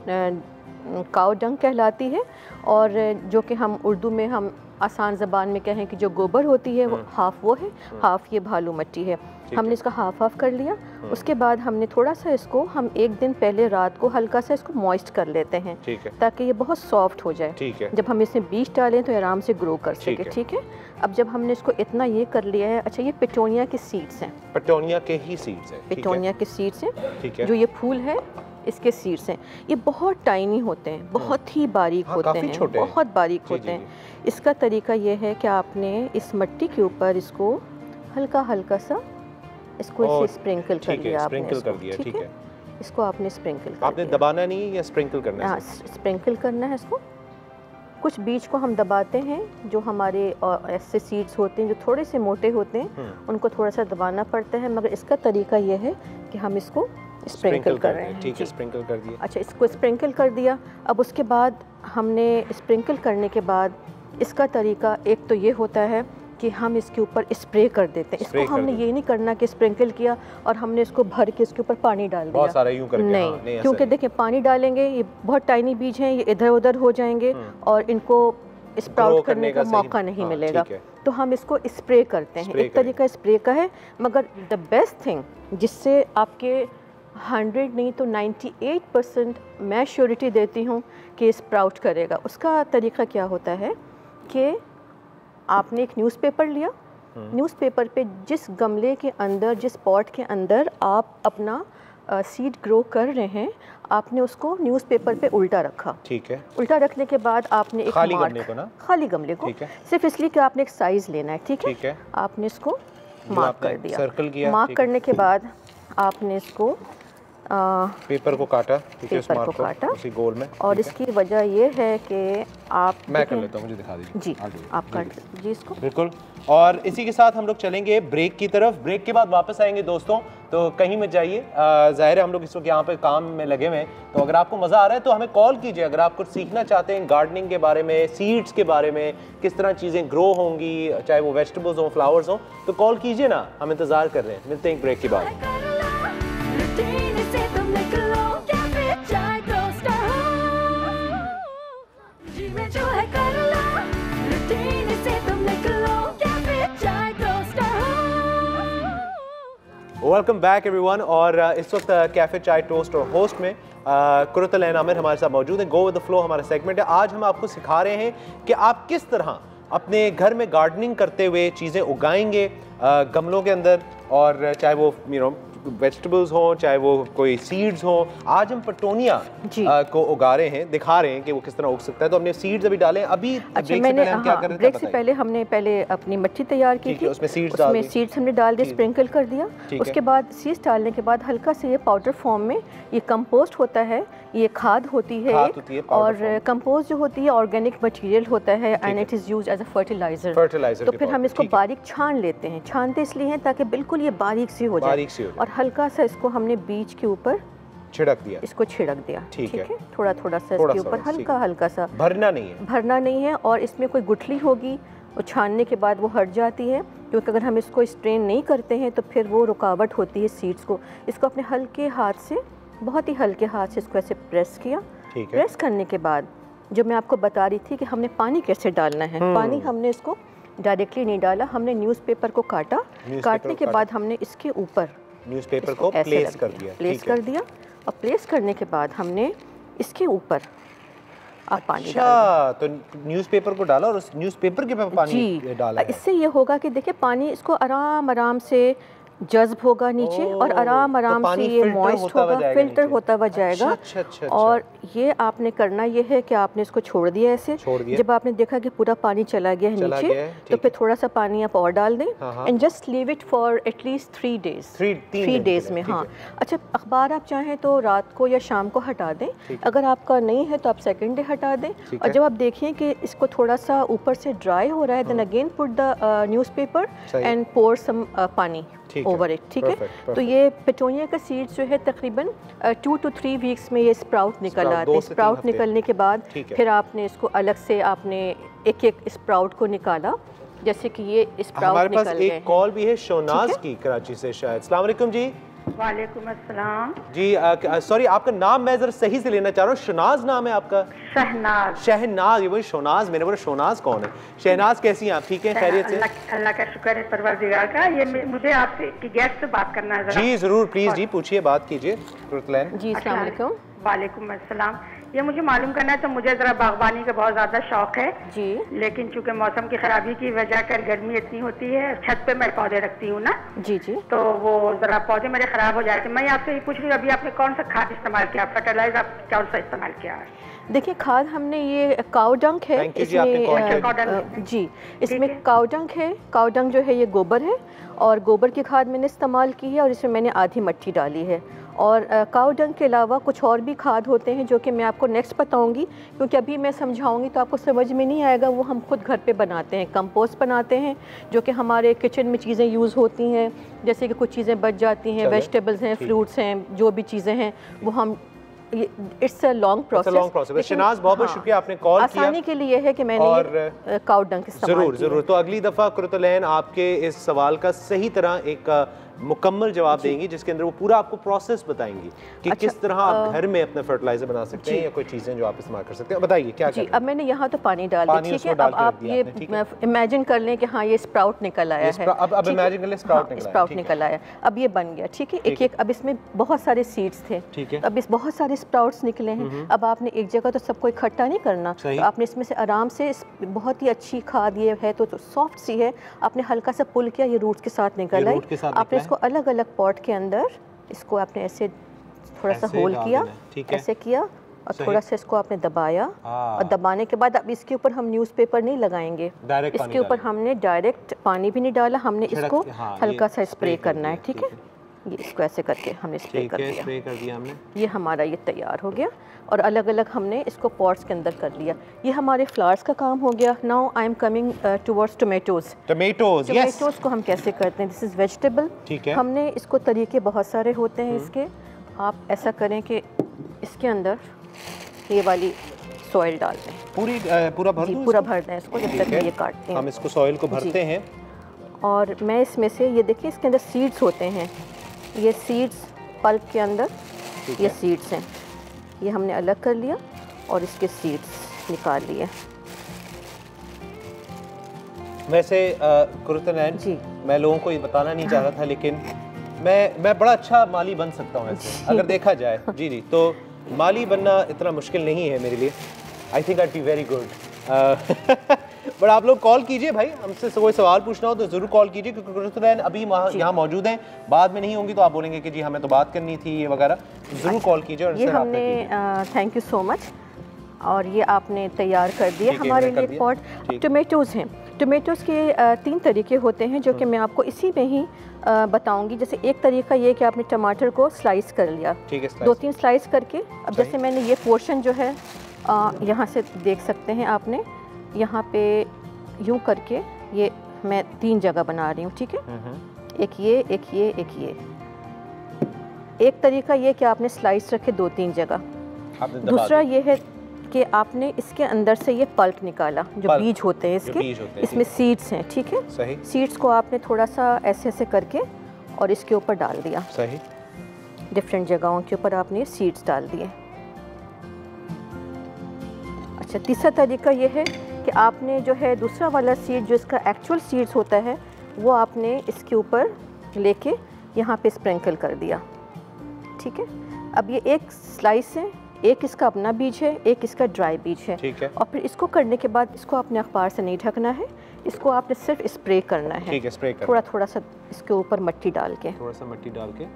काऊ डंग कहलाती है, और जो कि हम उर्दू में हम आसान ज़बान में कहें कि जो गोबर होती है वो हाफ़ वो है, हाफ़ ये भालू मिट्टी है। हमने इसका हाफ कर लिया। उसके बाद हमने थोड़ा सा इसको हम एक दिन पहले रात को हल्का सा इसको मॉइस्ट कर लेते हैं, ताकि ये बहुत सॉफ्ट हो जाए। जब हम इसमें बीज डालें तो आराम से ग्रो कर सके। ठीक है, अब जब हमने इसको इतना ये कर लिया है, अच्छा ये पिटोनिया के सीड्स हैं, पिटोनिया के ही सीड्स हैं, पिटोनिया के सीड्स हैं, जो ये फूल है इसके सीड्स हैं। ये बहुत टाइनी होते हैं, बहुत ही बारीक होते हैं, बहुत बारीक होते हैं। इसका तरीका ये है कि आपने इस मिट्टी के ऊपर इसको हल्का हल्का सा इसको इसे स्प्रिंकल कर लिया आपने, ठीक है, इसको आपने स्प्रिंकल कर आपने दबाना नहीं है या स्प्रिंकल करना है? हाँ, स्प्रिंकल करना है इसको। कुछ बीज को हम दबाते हैं, जो हमारे ऐसे सीड्स होते हैं जो थोड़े से मोटे होते हैं, उनको थोड़ा सा दबाना पड़ता है, मगर इसका तरीका ये है कि हम इसको स्प्रिंकल कर रहे हैं। ठीक है, स्प्रिंकल कर दिया। अच्छा, इसको स्प्रिंकल कर दिया। अब उसके बाद हमने स्प्रिंकल करने के बाद इसका तरीका एक तो ये होता है कि हम इसके ऊपर स्प्रे कर देते हैं। इसको हमने ये नहीं करना कि स्प्रिंकल किया और हमने इसको भर के इसके ऊपर पानी डाल दिया, बहुत सारा यूं करके। नहीं, क्योंकि देखिए पानी डालेंगे ये बहुत टाइनी बीज हैं, ये इधर उधर हो जाएंगे और इनको स्प्राउट करने का मौका नहीं मिलेगा। तो हम इसको स्प्रे करते हैं। एक तरीका स्प्रे का है, मगर द बेस्ट थिंग जिससे आपके 100 नहीं तो 98% मैं श्योरिटी देती हूँ कि स्प्राउट करेगा, उसका तरीका क्या होता है कि आपने एक न्यूज़पेपर लिया, न्यूज़पेपर पे जिस गमले के अंदर, जिस पॉट के अंदर आप अपना सीड ग्रो कर रहे हैं, आपने उसको न्यूज़पेपर पे उल्टा रखा। ठीक है, उल्टा रखने के बाद आपने एक खाली गमले को ना, खाली गमले को सिर्फ इसलिए कि आपने एक साइज़ लेना है। ठीक है, आपने इसको मार्क कर दिया, सर्कल किया। मार्क करने के बाद आपने इसको पेपर को काटा, पेपर को काटा उसी गोल में। और इसकी वजह ये है कि आप, मैं कर लेता हूँ, मुझे दिखा दीजिए। जी, आप काट दीजिए इसको। बिल्कुल। और इसी के साथ हम लोग चलेंगे ब्रेक की तरफ। ब्रेक के बाद वापस आएंगे दोस्तों, तो कहीं मत जाइए। ज़ाहिर है हम लोग इस वक्त यहाँ पे काम में लगे हुए हैं, तो अगर आपको मज़ा आ रहा है तो हमें कॉल कीजिए। अगर आप कुछ सीखना चाहते हैं गार्डनिंग के बारे में, सीड्स के बारे में, किस तरह चीज़ें ग्रो होंगी, चाहे वो वेजिटेबल्स हों, फ्लावर्स हों, तो कॉल कीजिए ना, हम इंतज़ार कर रहे हैं। मिलते हैं ब्रेक के बाद। Welcome back everyone. और इस वक्त कैफ़े चाय टोस्ट और होस्ट में कुरतुल ऐन आमिर हमारे साथ मौजूद है। गो विद द फ्लो हमारा सेगमेंट है। आज हम आपको सिखा रहे हैं कि आप किस तरह अपने घर में गार्डनिंग करते हुए चीज़ें उगाएंगे गमलों के अंदर, और चाहे वो वेजिटेबल्स हों, चाहे वो कोई सीड्स हों। आज हम पिटोनिया को उगा रहे हैं, दिखा रहे हैं कि वो किस तरह उग सकता है। तो हमने सीड्स अभी डाले अभी। अच्छा, मैंने ब्रेक से पहले हमने अपनी मिट्टी तैयार की थी, उसमें सीड्स हमने डाल दिए, स्प्रिंकल कर दिया। उसके बाद सीड्स डालने के बाद हल्का से ये पाउडर फॉर्म में ये कंपोस्ट होता है, ये खाद होती है, और कंपोस्ट जो होती है ऑर्गेनिक मटेरियल होता है and it is used as a fertiliser. तो फिर हम इसको बारीक छान लेते हैं। छानते इसलिए हैं ताकि बिल्कुल ये बारीक सी हो जाए, और हल्का सा इसको हमने बीज के ऊपर छिड़क दिया, इसको छिड़क दिया। ठीक है, थोड़ा थोड़ा सा इसके ऊपर हल्का हल्का सा, भरना नहीं है। और इसमें कोई गुठली होगी वो छानने के बाद वो हट जाती है, क्योंकि अगर हम इसको स्ट्रेन नहीं करते हैं तो फिर वो रुकावट होती है सीड्स को। इसको अपने हल्के हाथ से, बहुत ही हल्के हाथ से इसको ऐसे प्रेस किया। प्रेस करने के बाद जो मैं आपको बता रही थी कि हमने पानी कैसे डालना है, पानी हमने इसको डायरेक्टली नहीं डाला, हमने न्यूज़पेपर को काटा। काटने के बाद हमने इसके ऊपर न्यूज़पेपर को प्लेस कर दिया, और प्लेस करने के बाद हमने इसके ऊपर पानी डाला। तो न्यूज़पेपर को डाला और उस न्यूज़पेपर के ऊपर पानी डाला। इससे ये होगा कि देखिए पानी इसको आराम आराम से जज्ब होगा नीचे, और आराम आराम से ये मॉइस्ट होगा, फिल्टर होता हुआ जाएगा। अच्छा। और ये आपने करना ये है कि आपने इसको छोड़ दिया ऐसे। जब आपने देखा कि पूरा पानी चला गया है नीचे, तो फिर थोड़ा सा पानी आप और डाल दें and just leave it for at least 3 days. 3 days में, हाँ। अच्छा, अखबार आप चाहें तो रात को या शाम को हटा दें, अगर आपका नहीं है तो आप सेकेंड डे हटा दें। और जब आप देखें कि इसको थोड़ा सा ऊपर से ड्राई हो रहा है, then again put the newspaper and pour some pani over it. ठीक है, तो ये पिटोनिया का सीड्स जो है तकरीबन 2 to 3 वीक्स में ये स्प्राउट निकल आते हैं। स्प्राउट निकलने के बाद फिर आपने इसको अलग से आपने एक एक स्प्राउट को निकाला, जैसे कि ये स्प्राउट निकल गए। हमारे पास एक कॉल भी है शोनाज की, कराची से शायद। अस्सलाम वालेकुम जी। वालेकुम अस्सलाम। जी सॉरी, आपका नाम मैं जरा सही से लेना चाह रहा हूँ। शहनाज नाम है आपका? शहनाज। शहनाज, ये वही शहनाज, मैंने बोला शहनाज कौन है? शहनाज कैसी हैं आप? ठीक है, खैरियत से? अल्लाह का शुक्र है परवरदिगार का। ये मुझे आपसे की गेस्ट से बात करना है। जी जरूर, प्लीज जी पूछिए, बात कीजिए। जी अस्सलाम वालेकुम। वालेकुम अस्सलाम। ये मुझे मालूम करना है, तो मुझे ज़रा बागबानी का बहुत ज़्यादा शौक है जी, लेकिन चूंकि मौसम की खराबी की वजह कर गर्मी इतनी होती है, छत पे मैं पौधे रखती हूँ ना जी जी, तो वो ज़रा पौधे मेरे खराब हो जाते हैं। मैं आपसे ये पूछ रही हूँ, अभी आपने कौन सा खाद इस्तेमाल किया, फर्टिलाइजर आप कौन सा इस्तेमाल किया है? देखिए खाद हमने ये काउडंग है इसमें, जी इसमें काउडंग है। काउडंग जो है ये गोबर है और गोबर की खाद मैंने इस्तेमाल की है और इसमें मैंने आधी मिट्टी डाली है। और काउडंग के अलावा कुछ और भी खाद होते हैं जो कि मैं आपको नेक्स्ट बताऊंगी, क्योंकि अभी मैं समझाऊंगी तो आपको समझ में नहीं आएगा। वो हम खुद घर पे बनाते हैं, कंपोस्ट बनाते हैं, जो कि हमारे किचन में चीज़ें यूज़ होती हैं, जैसे कि कुछ चीज़ें बच जाती हैं, वेजिटेबल्स हैं, फ्रूट्स हैं, जो भी चीज़ें हैं वो हम, it's a long process. Shahnaz बहुत बहुत शुक्रिया, आपने कॉल किया। आसानी के लिए है कि मैंने और काउडंग जरूर जरूर, तो अगली दफ़ा कुरतुलैन आपके इस सवाल का सही तरह एक मुकम्मल जवाब देंगी, जिसके अंदर वो पूरा आपको प्रोसेस बताएंगी कि किस तरह आप घर में अपना फर्टिलाइजर बना सकते हैं या कोई चीज़ें जो आप इस्तेमाल कर सकते हैं। बताइए क्या जी। अब मैंने यहाँ तो पानी डाल दिया, ठीक है। अब आप ये इमेजिन कर लें कि हाँ ये स्प्राउट निकल आया है। अब इमेजिन कर लें स्प्राउट निकल आया, अब ये बन गया, ठीक है। एक अब इसमें बहुत सारे सीड्स थे, ठीक है। अब इस बहुत सारे स्प्राउट्स निकले हैं। अब आपने एक जगह तो सबको इकट्ठा नहीं करना, तो आपने इसमें से आराम से, बहुत ही अच्छी खाद ये है तो सॉफ्ट सी है, आपने हल्का सा पुल किया, ये रूट्स के साथ निकल आई। आपने इसको अलग अलग पॉट के अंदर, इसको आपने ऐसे थोड़ा सा होल किया, ऐसे किया और थोड़ा सा इसको आपने दबाया। और दबाने के बाद अब इसके ऊपर हम न्यूज़पेपर नहीं लगाएंगे, इसके ऊपर हमने डायरेक्ट पानी भी नहीं डाला, हमने इसको हल्का सा स्प्रे करना है, ठीक है। ये इसको ऐसे करके हमने स्प्रे कर दिया हमने। ये हमारा ये तैयार हो गया और अलग अलग हमने इसको पॉट्स के अंदर कर लिया। ये हमारे फ्लावर्स का काम हो गया। Now I am coming towards tomatoes को हम कैसे करते हैं। दिस इज़ वेजिटेबल, ठीक है। हमने इसको तरीके बहुत सारे होते हैं इसके। आप ऐसा करें कि इसके अंदर ये वाली सॉइल डाल दें, पूरा भर दें इसको, जब तक ये काटते हैं। हम इसको सॉइल को भरते हैं और मैं इसमें से, ये देखिए इसके अंदर सीड्स होते हैं, ये सीड्स पल्प के अंदर ये सीड्स हैं, ये हमने अलग कर लिया और इसके सीड्स निकाल लिए। वैसे कुरतुलैन जी, मैं लोगों को ये बताना नहीं चाह रहा था, लेकिन मैं बड़ा अच्छा माली बन सकता हूँ ऐसे, अगर देखा जाए। जी जी, तो माली बनना इतना मुश्किल नहीं है मेरे लिए। I think I be very good. But आप लोग कॉल कीजिए भाई, हमसे कोई सवाल पूछना हो तो ज़रूर कॉल कीजिए, क्योंकि कुरतुलैन अभी यहाँ मौजूद हैं। बाद में नहीं होंगी तो आप बोलेंगे कि जी हमें तो बात करनी थी ये वगैरह, ज़रूर कॉल कीजिए। और ये हमने, थैंक यू सो मच। और ये आपने तैयार कर दिया हमारे लिए पॉट। टोमेटोज़ हैं, टोमेटोज़ के 3 तरीके होते हैं जो कि मैं आपको इसी में ही बताऊंगी। जैसे एक तरीका ये कि आपने टमाटर को स्लाइस कर लिया, 2-3 स्लाइस करके। अब जैसे मैंने ये पोर्शन जो है यहाँ से देख सकते हैं आपने, यहाँ पे यूँ करके ये मैं 3 जगह बना रही हूँ, ठीक है। एक ये, एक ये, एक ये। एक तरीका ये कि आपने स्लाइस रखे 2-3 जगह। दूसरा ये है कि आपने इसके अंदर से ये पल्प निकाला, जो बीज होते हैं इसके, इसमें सीड्स हैं, ठीक है। सीड्स को आपने थोड़ा सा ऐसे ऐसे करके और इसके ऊपर डाल दिया। सही। डिफरेंट जगहों के ऊपर आपने सीड्स डाल दिए। अच्छा, तीसरा तरीका ये है कि आपने जो है दूसरा वाला सीड, जो इसका एक्चुअल सीड्स होता है, वो आपने इसके ऊपर लेके यहाँ पे स्प्रिंकल कर दिया, ठीक है। अब ये एक स्लाइस है, एक इसका अपना बीज है, एक इसका ड्राई बीज है, ठीक है। और फिर इसको करने के बाद इसको आपने अखबार से नहीं ढकना है, इसको आपने सिर्फ स्प्रे करना है, ठीक है। स्प्रे करना, थोड़ा थोड़ा सा इसके ऊपर मिट्टी डाल के, थोड़ा सा मिट्टी डाल के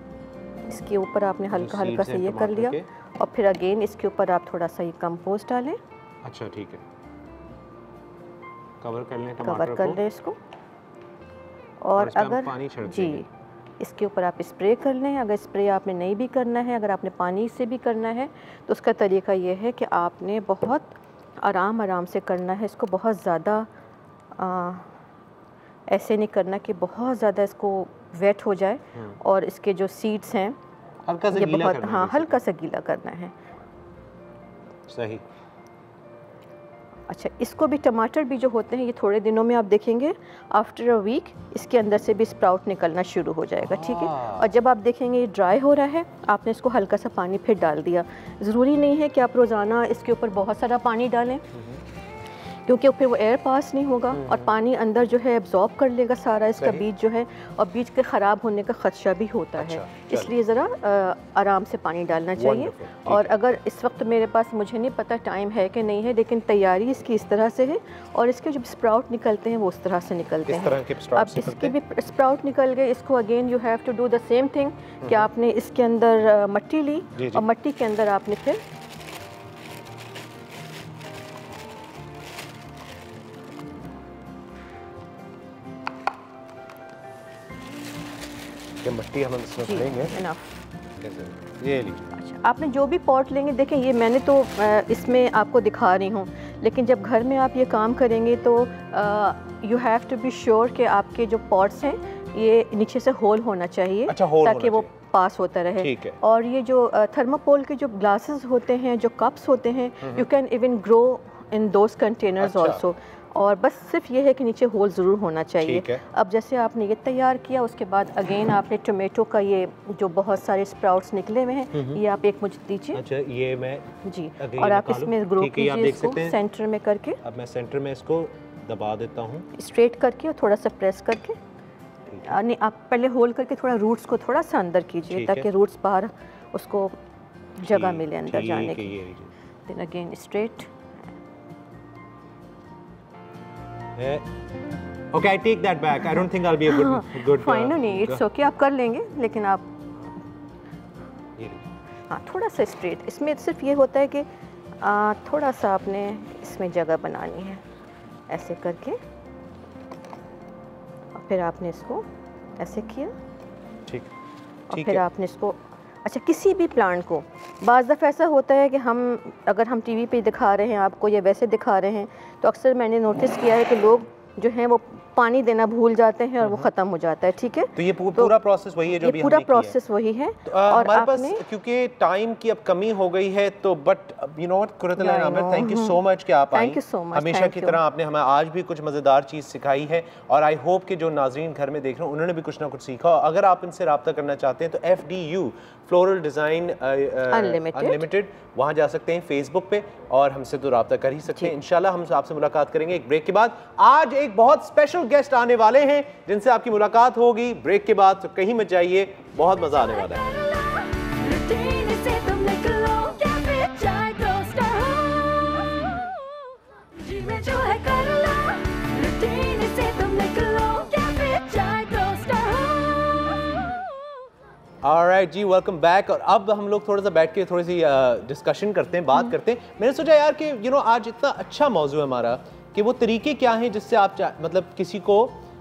इसके ऊपर आपने हल्का हल्का से ये कर लिया। और फिर अगेन इसके ऊपर आप थोड़ा सा ये कंपोस्ट डालें। अच्छा, ठीक है। कवर कर लें, कवर कर लें इसको। और अगर पानी छिड़क जी, इसके ऊपर आप स्प्रे कर लें। अगर स्प्रे आपने नहीं भी करना है, अगर आपने पानी से भी करना है, तो उसका तरीका ये है कि आपने बहुत आराम आराम से करना है इसको। बहुत ज़्यादा ऐसे नहीं करना कि बहुत ज़्यादा इसको वेट हो जाए और इसके जो सीड्स हैं हल्का सा ये गीला बहुत, हाँ, हल्का सा गीला करना है। सही। अच्छा, इसको भी टमाटर भी जो होते हैं ये थोड़े दिनों में आप देखेंगे आफ्टर अ वीक इसके अंदर से भी स्प्राउट निकलना शुरू हो जाएगा, ठीक है। और जब आप देखेंगे ये ड्राई हो रहा है, आपने इसको हल्का सा पानी फिर डाल दिया। ज़रूरी नहीं है कि आप रोज़ाना इसके ऊपर बहुत सारा पानी डालें, क्योंकि फिर वो एयर पास नहीं होगा और पानी अंदर जो है एब्जॉर्ब कर लेगा सारा इसका बीज जो है, और बीज के ख़राब होने का ख़दशा भी होता है। इसलिए ज़रा आराम से पानी डालना चाहिए। और अगर इस वक्त मेरे पास, मुझे नहीं पता टाइम है कि नहीं है, लेकिन तैयारी इसकी इस तरह से है और इसके जो स्प्राउट निकलते हैं वो उस तरह से निकलते हैं। अब इसके भी स्प्राउट निकल गए, इसको again you have to do the same thing कि आपने इसके अंदर मट्टी ली और मट्टी के अंदर आपने फिर मट्टी हम इसमें भरेंगे। ये लीजिए। अच्छा, आपने जो भी पॉट लेंगे, देखें ये मैंने तो इसमें आपको दिखा रही हूँ, लेकिन जब घर में आप ये काम करेंगे तो you have to be sure कि आपके जो पॉट्स हैं ये नीचे से होल होना चाहिए। अच्छा, होल ताकि वो पास होता रहे। ठीक है। और ये जो थर्माकोल के जो ग्लासेस होते हैं, जो कप्स होते हैं, you can even grow in those containers also. और बस सिर्फ ये है कि नीचे होल ज़रूर होना चाहिए। अब जैसे आपने ये तैयार किया, उसके बाद अगेन आपने टोमेटो का ये जो बहुत सारे स्प्राउट्स निकले हुए हैं, ये आप एक मुझे दीजिए। अच्छा, ये मैं जी, और आप इसमें ग्रो कीजिए इसको सेंटर में करके। अब मैं सेंटर में इसको दबा देता हूँ, स्ट्रेट करके और थोड़ा सा प्रेस करके। नहीं, आप पहले होल करके थोड़ा रूट्स को थोड़ा सा अंदर कीजिए ताकि रूट्स बाहर उसको जगह मिले अंदर जाने की। Then again straight. Okay, I take that back. I don't think I'll be a good. Fine, नहीं, it's okay, आप कर लेंगे, लेकिन आप हाँ थोड़ा सा स्ट्रेट। इसमें सिर्फ ये होता है कि थोड़ा सा आपने इसमें जगह बनानी है ऐसे करके, और फिर आपने इसको ऐसे किया। ठीक। और फिर आपने इसको, अच्छा, किसी भी प्लांट को बाज़ दफ़ा ऐसा होता है कि अगर हम टीवी पे दिखा रहे हैं आपको या वैसे दिखा रहे हैं, तो अक्सर मैंने नोटिस किया है कि लोग जो हैं वो पानी देना भूल जाते हैं और वो ख़त्म हो जाता है। ठीक है, तो ये पूरा प्रोसेस वही है जो भी पूरा प्रोसेस वही है। और हमारे पास क्योंकि टाइम की अब कमी हो गई है, तो but you know what Qurratul Aamir, thank you so much कि आप आई। हमेशा की तरह आपने हमें आज भी कुछ मज़ेदार चीज़ सिखाई है, और आई होप कि जो नाज़रीन घर में देख रहे हैं उन्होंने भी कुछ ना कुछ सीखा। अगर आप इनसे रब्ता करना चाहते हैं तो FDU फ्लोरल डिज़ाइन अनलिमिटेड, वहाँ जा सकते हैं फेसबुक पे, और हमसे तो रब्ता कर ही सकते हैं। इंशाल्लाह हम आपसे मुलाकात करेंगे एक ब्रेक के बाद। आज एक बहुत स्पेशल गेस्ट आने वाले हैं जिनसे आपकी मुलाकात होगी ब्रेक के बाद, तो कहीं मत जाइए, बहुत मजा आने वाला है। Alright ji, welcome back. और अब हम लोग थोड़ा सा बैठ के थोड़ी सी डिस्कशन करते हैं, बात करते हैं। मैंने सोचा यार कि यू नो आज इतना अच्छा मौजू है हमारा कि वो तरीके क्या हैं जिससे आप मतलब किसी को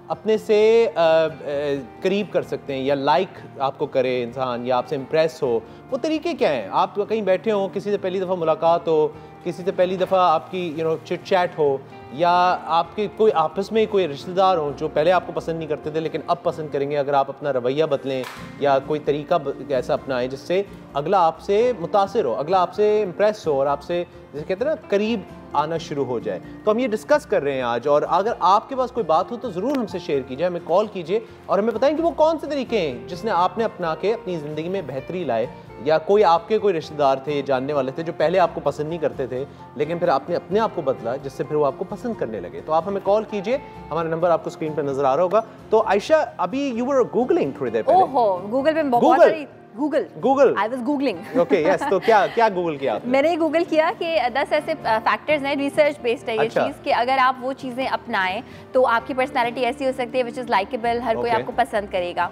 अपने से करीब कर सकते हैं, या लाइक आपको करे इंसान, या आपसे इम्प्रेस हो। वो तरीके क्या हैं? आप कहीं बैठे हो, किसी से पहली दफ़ा मुलाकात हो, किसी से पहली दफ़ा आपकी यू नो चिट चैट हो, या आपके कोई आपस में कोई रिश्तेदार हो जो पहले आपको पसंद नहीं करते थे लेकिन अब पसंद करेंगे, अगर आप अपना रवैया बदलें या कोई तरीका ऐसा अपनाएं जिससे अगला आपसे मुतासिर हो, अगला आपसे इम्प्रेस हो और आपसे जैसे कहते हैं ना करीब आना शुरू हो जाए। तो हम ये डिस्कस कर रहे हैं आज, और अगर आपके पास कोई बात हो तो ज़रूर हमसे शेयर कीजिए, हमें कॉल कीजिए और हमें बताएं कि वो कौन से तरीके हैं जिसने आपने अपना के अपनी ज़िंदगी में बेहतरी लाए, या कोई आपके कोई रिश्तेदार थे, जानने वाले थे जो पहले आपको पसंद नहीं करते थे लेकिन फिर आपने अपने आप को बदला जिससे फिर वो आपको पसंद करने लगे। तो आप हमें कॉल कीजिए, हमारा नंबर आपको स्क्रीन पर नजर आ रहा होगा। तो आयशा, अभी यू वर गूगलिंग थोड़ी देर पहले। ओहो, गूगल पे बहुत सारी Google I was googling. Okay, yes, तो क्या गूगल किया आपने? मैंने गूगल किया कि 10 ऐसे फैक्टर्स हैं, रिसर्च बेस्ड है ये चीज़, कि अगर आप वो चीज़ें अपनाएं तो आपकी पर्सनालिटी ऐसी हो सकती है विच इज़ लाइकेबल, हर कोई आपको पसंद करेगा।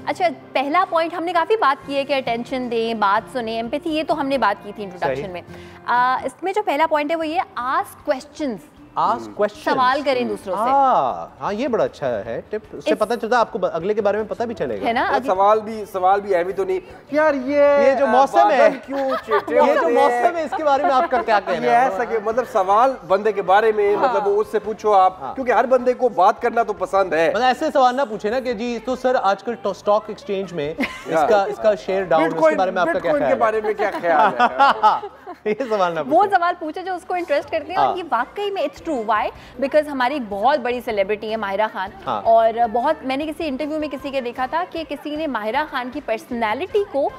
अच्छा, पहला पॉइंट हमने काफ़ी बात की है कि अटेंशन दें, बात सुने, एम्पैथी, ये तो हमने बात की थी इंट्रोडक्शन में। इसमें जो पहला पॉइंट है वो ये, आस्क क्वेश्चंस, सवाल करें दूसरों से। हाँ, ये बड़ा अच्छा है टिप, उससे पता चलता आपको अगले के बारे में पता भी चलेगा, है ना। सवाल भी ऐवी तो नहीं यार, ये जो मौसम है, ये जो मौसम है, इसके बारे में आपका क्या कहना है? ऐसा कि मतलब सवाल बंदे के बारे में, मतलब उससे पूछो आप, क्योंकि हर बंदे को बात करना तो पसंद है। मतलब ऐसे सवाल ना पूछे ना कि जी तो सर आजकल स्टॉक एक्सचेंज में इसका शेयर डाउन, इसके बारे में आपका क्या ख्याल है? बारे में क्या ख्याल है? ये सवाल ना वो सवाल पूछे जो उसको इंटरेस्ट करते हैं। और ये वाकई में इट्स ट्रू। व्हाई? बिकॉज हमारी एक बहुत बड़ी सेलिब्रिटी है माहिरा खान। और बहुत मैंने किसी इंटरव्यू में किसी के देखा था कि किसी ने माहिरा खान की पर्सनैलिटी को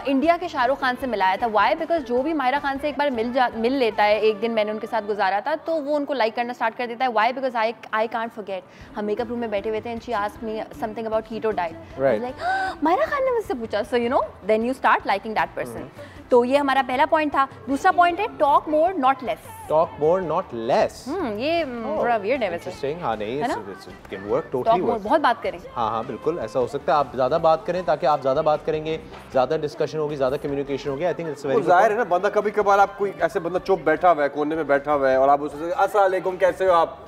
इंडिया के शाहरुख खान से मिलाया था। व्हाई? बिकॉज जो भी माहिरा खान से एक बार मिल लेता है, एक दिन मैंने उनके साथ गुजारा था, तो वो उनको लाइक करना स्टार्ट कर देता है। Why? Because I can't forget, हम मेकअप रूम में बैठे हुए थे and she asked me something about keto diet. Like Mahira Khan ने मुझसे पूछा, so you know then you start liking that person. तो ये हमारा पहला पॉइंट था। दूसरा पॉइंट है talk more not less. Talk more not less. ये थोड़ा वियर्ड है वैसे। इंटरेस्टिंग। हाँ नहीं, it can work, totally work. बहुत बात करें। हाँ बिल्कुल ऐसा हो सकता है। आप ज़्यादा बात करें, ताकि आप ज़्यादा बात करेंगे, ज़्यादा डिस्कशन होगी, ज़्यादा कम्युनिकेशन होगी। आई थिंक इट्स वेरी जाहिर है ना, बंदा कभी कभार आप कोई ऐसे बंदा चुप बैठा हुआ है, कोने में बैठा हुआ है, और आप उससे अस्सलाम वालेकुम कैसे हो आप,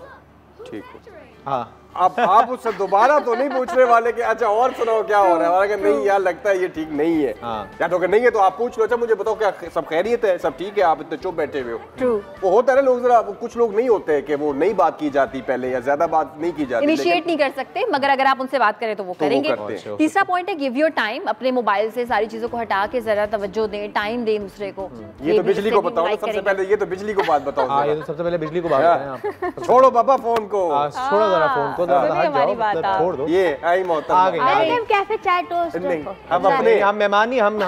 ठीक हो। हाँ आप उससे दोबारा तो नहीं पूछने वाले कि अच्छा और सुनाओ क्या हो रहा है, अगर नहीं यार लगता है ये ठीक नहीं है, या तो अगर नहीं है तो आप पूछ लो, अच्छा मुझे बताओ क्या सब खैरियत है, सब ठीक है, आप इतने चुप बैठे हुए हो। ट्रू। वो होता है ना, लोग जरा कुछ लोग नहीं होते कि वो नहीं बात की जाती पहले, या ज्यादा बात नहीं की जाती, इनिशिएट नहीं कर सकते, मगर अगर आप उनसे बात करें तो वो करेंगे। तीसरा पॉइंट है गिव योर टाइम। अपने मोबाइल से सारी चीजों को हटा के जरा तवज्जो दें, टाइम दें दूसरे को। ये तो बिजली को बताओ ना सबसे पहले, ये तो बिजली को बात बताओ। ये तो सबसे पहले बिजली को बात करें। छोड़ो बाबा फोन को, छोड़ो जरा फोन को, छोड़ दो। ये आई मोहतरम वेलकम कैफे चाय टोस्ट। हम अपने, हम मेहमान ही, हम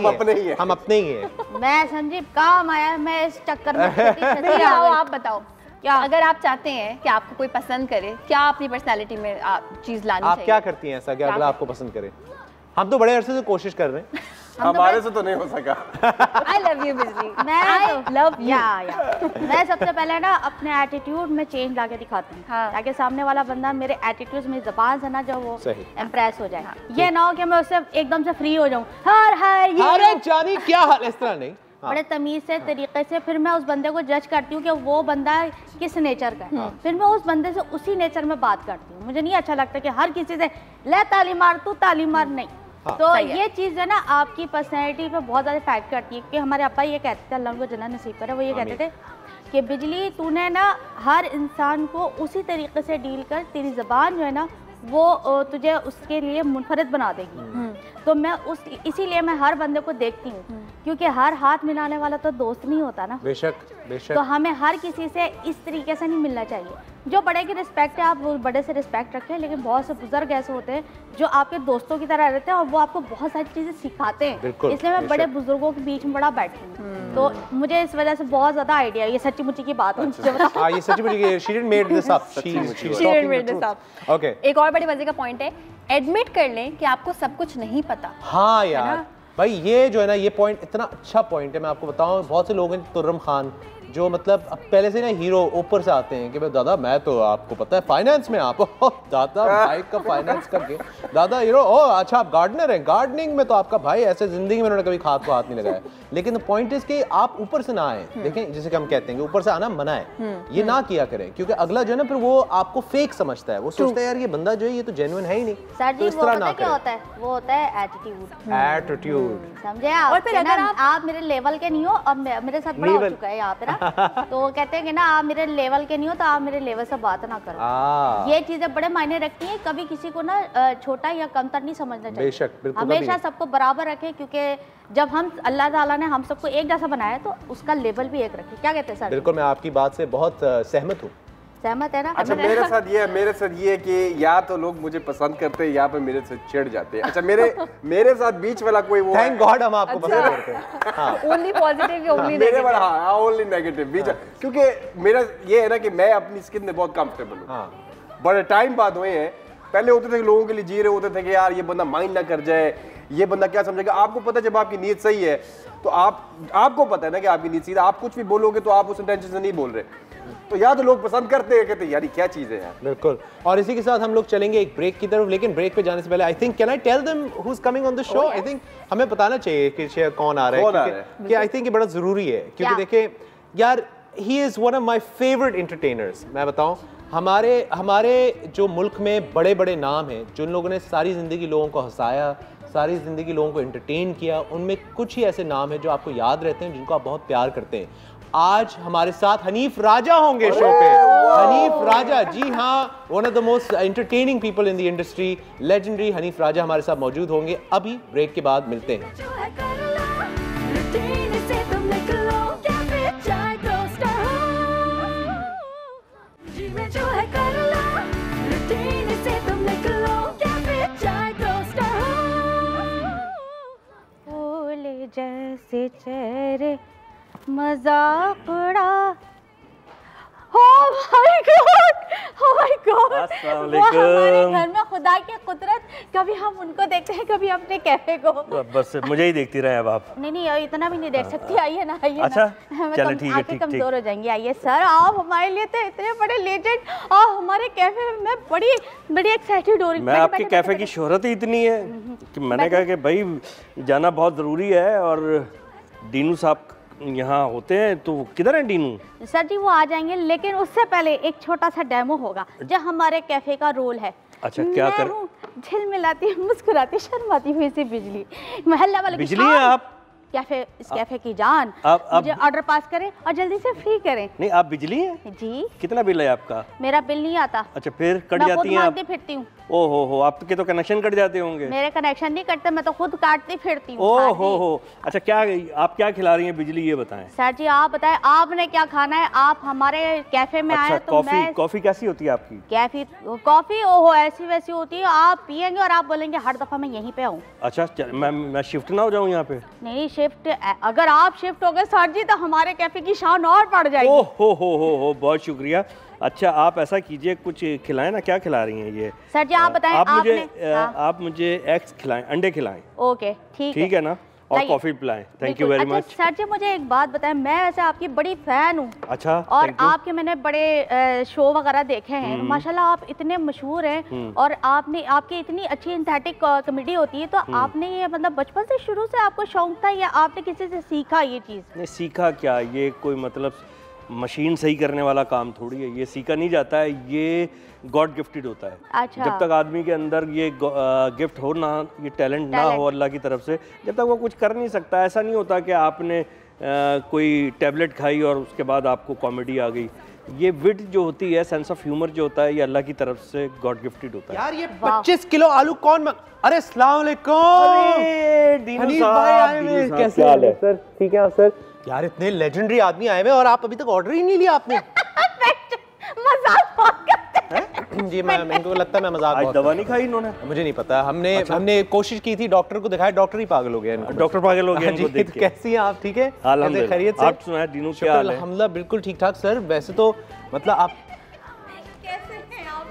अपने ही हैं, हम अपने ही हैं। मैं संजीव काम आया, मैं इस चक्कर में नहीं आओ, आप बताओ क्या अगर आप चाहते हैं कि आपको कोई पसंद करे, क्या अपनी पर्सनालिटी में चीज लानी चाहिए? आप क्या करती हैं ऐसा कि अगला आपको पसंद करे? हम तो बड़े अरसे से कोशिश कर रहे हैं, हमारे से तो नहीं हो सका। I love you बिजली। मैं लव या मैं सबसे पहले ना अपने एटीट्यूड में चेंज लाके दिखाती हूँ, ताकि सामने वाला बंदा मेरे एटीट्यूड में ज़बान से ना जो वो इम्प्रेस हो जाए। ये ना हो कि मैं उससे एकदम से फ्री हो जाऊँ, अरे जानी क्या हाल, इस तरह नहीं। बड़े तमीज से तरीके से फिर मैं उस बंदे को जज करती हूँ कि वो बंदा किस नेचर का है। फिर मैं उस बंदे से उसी नेचर में बात करती हूँ। मुझे नहीं अच्छा लगता कि हर किसी से ले ताली मार तू ताली मार, नहीं। तो ये चीज़ है ना आपकी पर्सनैलिटी पे बहुत ज़्यादा इफेक्ट करती है। कि हमारे अब्बा ये कहते थे, अल्लाह उनको जन्नत नसीब करे, वो ये कहते थे कि बिजली तूने ना हर इंसान को उसी तरीके से डील कर, तेरी ज़बान जो है ना वो तुझे उसके लिए मुनफरद बना देगी। तो मैं इसीलिए मैं हर बंदे को देखती हूँ, क्योंकि हर हाथ मिलाने वाला तो दोस्त नहीं होता ना। बेशक बेशक। तो हमें हर किसी से इस तरीके से नहीं मिलना चाहिए। जो बड़े की रिस्पेक्ट है, आप वो बड़े से रिस्पेक्ट रखें, लेकिन बहुत से बुजुर्ग ऐसे होते हैं जो आपके दोस्तों की तरह रहते हैं और वो आपको बहुत सारी चीज़ें सिखाते हैं। इसलिए मैं बड़े बुजुर्गों के बीच में बड़ा बैठती हूँ, तो मुझे इस वजह से बहुत ज़्यादा आइडिया, ये सच्ची मुच्ची की बात है। ये सच्ची मुच्ची, she didn't made this up, she didn't made this up. Okay. एक और बड़े मजे का पॉइंट है, एडमिट कर लें कि आपको सब कुछ नहीं पता। हाँ यार भाई, ये जो है ना, ये पॉइंट इतना अच्छा पॉइंट है। मैं आपको बताऊं, बहुत से लोग हैं, तुर्रम खान जो मतलब अब पहले से ना हीरो ऊपर से आते हैं कि भाई दादा मैं तो आपको पता है फाइनेंस में आप दादा भाई का फाइनेंस करके दादा हीरो, ओ अच्छा आप गार्डनर हैं, गार्डनिंग में तो आपका भाई ऐसे जिंदगी में उन्होंने कभी खाद को हाथ नहीं लगाया। लेकिन पॉइंट इज कि आप ऊपर से ना आए, देखें जिसे हम कहते हैं कि ऊपर से आना मना है, ये ना किया करें, क्योंकि अगला जो है ना फिर वो आपको फेक समझता है, वो सोचता है यार ये बंदा जो है ये तो जेन्युइन है ही नहीं। तो इस तरह ना करें। होता है वो होता है एटीट्यूड, एटीट्यूड समझे आप। और फिर अगर आप मेरे लेवल के नहीं हो, अब मेरे साथ बड़ा हो चुका है यहाँ पे ना, तो कहते हैं कि ना आप मेरे लेवल के नहीं हो तो आप मेरे लेवल से बात ना करो। ये चीजें बड़े मायने रखती हैं। कभी किसी को ना छोटा या कमतर नहीं समझना चाहिए। बेशक, हमेशा सबको बराबर रखें, क्योंकि जब हम अल्लाह ताला ने हम सबको एक जैसा बनाया तो उसका लेवल भी एक रखें। क्या कहते हैं सर? बिल्कुल, मैं आपकी बात से बहुत सहमत हूँ। सहमत है ना? अच्छा मेरे साथ ये कि या तो लोग मुझे पसंद करते हैं या पे मेरे से चिढ़ जाते हैं। अच्छा मेरे साथ बीच वाला कोई वो, थैंक गॉड हम आपको पसंद करते हैं। हाँ। ओनली पॉजिटिव या ओनली मेरे वाला, हाँ ओनली नेगेटिव बीच, क्योंकि मेरा ये है ना कि मैं अपनी स्किन में बहुत कंफर्टेबल हूँ। बड़े टाइम बाद हुए हैं, पहले होते थे लोगों के लिए जी रहे होते थे कि यार ये बंदा माइंड ना कर जाए, ये बंदा क्या समझेगा। आपको पता है जब आपकी नीयत सही है तो आपको पता है ना कि आपकी नीयत सीधा, आप कुछ भी बोलोगे तो आप उस इंटेंशन से नहीं बोल रहे, तो या तो लोग पसंद करते हैं, कहते हैं यार ये क्या चीज है यार। बिल्कुल। और इसी के साथ हम लोग चलेंगे एक ब्रेक की तरफ, लेकिन ब्रेक पे जाने से पहले I think can I tell them who is coming on the show. I think हमें बताना चाहिए कि कौन आ रहा है, कि आई थिंक ये बड़ा जरूरी है, क्योंकि देखिए यार he is one of my favourite entertainers. मैं बताऊं, हमारे जो मुल्क में बड़े बड़े नाम हैं, जिन लोगों ने सारी जिंदगी लोगों को हंसाया, सारी ज़िंदगी लोगों को एंटरटेन किया, उनमें कुछ ही ऐसे नाम हैं जो आपको याद रहते हैं, जिनको आप बहुत प्यार करते हैं। आज हमारे साथ हनीफ राजा होंगे शो पे। हनीफ राजा, जी हाँ, one of the most entertaining people in the industry, legendary Hanif Raja हमारे साथ मौजूद होंगे। अभी ब्रेक के बाद मिलते हैं। से चेहरे मजाक उड़ा। Oh my God! Oh my God! वो हमारे घर में खुदा की कुदरत, कभी हम उनको देखते हैं कभी अपने कैफे को। बस मुझे ही देखती रहे अब आप। नहीं इतना भी नहीं देख सकती। आइए ना, आइए अच्छा, ना। चलो ठीक है, ठीक कमजोर हो जाएंगी। आइए सर, आप हमारे लिए तो इतने बड़े लेजेंड, और हमारे कैफे में मैं बड़ी एक्साइटेड हो रही हूँ। मैं आपके कैफे की शोहरत ही इतनी है कि मैंने कहा कि भाई जाना बहुत ज़रूरी है। और डीनू साहब यहाँ होते हैं, तो किधर है डीनू? सर जी वो आ जाएंगे, लेकिन उससे पहले एक छोटा सा डेमो होगा जो हमारे कैफे का रोल है। अच्छा, क्या कर? झिलमिलाती मुस्कुराती शर्माती हुई सी बिजली, मोहल्ला वाले बिजली है आप? इस कैफे की जान। मुझे ऑर्डर पास करें और जल्दी से फ्री करें। नहीं, आप बिजली हैं जी। कितना बिल है आपका? मेरा बिल नहीं आता। अच्छा, फिर कट जाती हैं आप? फिरती हूँ। ओहो हो, आपके तो कनेक्शन कट जाते होंगे। मेरे कनेक्शन नहीं कटते, मैं तो खुद काटती फिरती हूँ। ओहो हो, अच्छा क्या आप क्या खिला रही हैं बिजली, ये बताएं। सर जी आप बताएं, आपने क्या खाना है? आप हमारे कैफे में आए तो कॉफी कैसी होती है आपकी? कॉफी ओहो ऐसी वैसी होती है, आप पियेंगे और आप बोलेंगे हर दफा मैं यहीं पे आऊँ। अच्छा, मैं शिफ्ट ना हो जाऊँ यहाँ पे? नहीं शिफ्ट, अगर आप शिफ्ट हो गए सर जी तो हमारे कैफे की शान और बढ़ जाएगी। हो, बहुत शुक्रिया। अच्छा, आप ऐसा कीजिए, कुछ खिलाएं ना। क्या खिला रही हैं ये? सर जी आप बताएं। आप मुझे एग्स खिलाएं, अंडे खिलाएं। ओके ठीक है ना, और कॉफी पिलाएं। Thank you very much. Sir जी मुझे एक बात बताएं, मैं वैसे आपकी बड़ी फैन हूँ। अच्छा, और आपके मैंने बड़े शो वगैरह देखे हैं, माशाल्लाह आप इतने मशहूर हैं, और आपकी इतनी अच्छी इंथेटिक कॉमेडी होती है। तो आपने ये मतलब बचपन से शुरू से आपको शौक था या आपने किसी से सीखा ये चीज़? नहीं सीखा क्या, ये कोई मतलब मशीन सही करने वाला काम थोड़ी है, ये सीखा नहीं जाता है, ये गॉड गिफ्टेड होता है। अच्छा। जब तक आदमी के अंदर ये गिफ्ट हो ना, ये टैलेंट ना हो अल्लाह की तरफ से, जब तक वो कुछ कर नहीं सकता। ऐसा नहीं होता कि आपने कोई टैबलेट खाई और उसके बाद आपको कॉमेडी आ गई। ये विट जो होती है, सेंस ऑफ ह्यूमर जो होता है, ये अल्लाह की तरफ से गॉड गिफ्टेड होता है। यार ये 25 किलो आलू कौन अरे अस्सलाम वालेकुम। हनीफ भाई आए हैं, कैसे हाल है सर? ठीक है सर। यार इतने लेजेंडरी आदमी आए हुए और आप अभी तक ऑर्डर ही नहीं लिया आपने। मजाक बहुत करते हैं जी। मेरे को लगता है मैं मजाक। आज दवा नहीं खाई इन्होंने? मुझे नहीं पता, हमने कोशिश की थी, डॉक्टर को दिखाया, डॉक्टर ही पागल हो गया। डॉक्टर पागल हो गया इनको देख के। कैसी हैं आप? ठीक है, खैरियत से? आप सुनाए डीनू क्या हाल है? अल्हम्दुलिल्लाह बिल्कुल ठीक ठाक सर। वैसे तो मतलब आप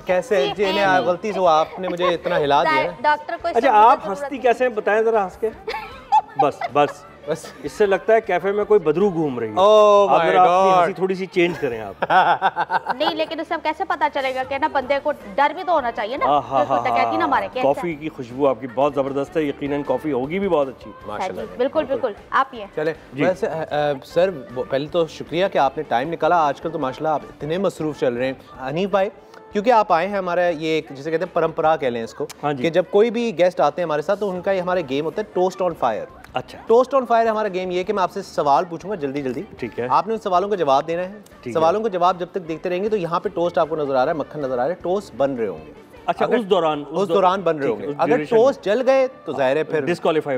कैसे जी, गलती से आपने मुझे इतना हिला दिया डॉक्टर को। अच्छा, आप हंसती कैसे हैं बताएं जरा, हंस के। बस इससे लगता है कैफे में कोई बदरू घूम रही है। ओह माय गॉड, हंसी थोड़ी सी चेंज करें आप। नहीं, लेकिन उससे कैसे पता चलेगा कि ना बंदे को डर भी तो होना चाहिए ना। कहती ना मारे। कॉफी की खुशबू आपकी बहुत जबरदस्त है, यकीनन कॉफी होगी भी बहुत अच्छी। माशाल्लाह। बिल्कुल आप ये चले। वैसे सर पहले तो शुक्रिया कि आपने टाइम निकाला। आजकल तो माशाल्लाह आप इतने मसरूफ चल रहे हैं। हनीफ भाई, क्योंकि आप आए हैं, हमारा ये एक जिसे कहते हैं परंपरा कह लें इसको, कि जब कोई भी गेस्ट आते हैं हमारे साथ तो उनका ये हमारा गेम होता है टोस्ट ऑन फायर। अच्छा, टोस्ट ऑन फायर हमारा गेम ये है कि मैं आपसे सवाल पूछूंगा जल्दी। ठीक है, आपने उन सवालों का जवाब देना है। सवालों का जवाब जब तक देखते रहेंगे तो यहाँ पे टोस्ट आपको नजर आ रहा है, मक्खन नजर आ रहा है, टोस्ट बन रहे होंगे। अच्छा, उस दौरान बन रहे होंगे। अगर टोस्ट जल गए तो जाहिर है फिर डिस्क्वालीफाई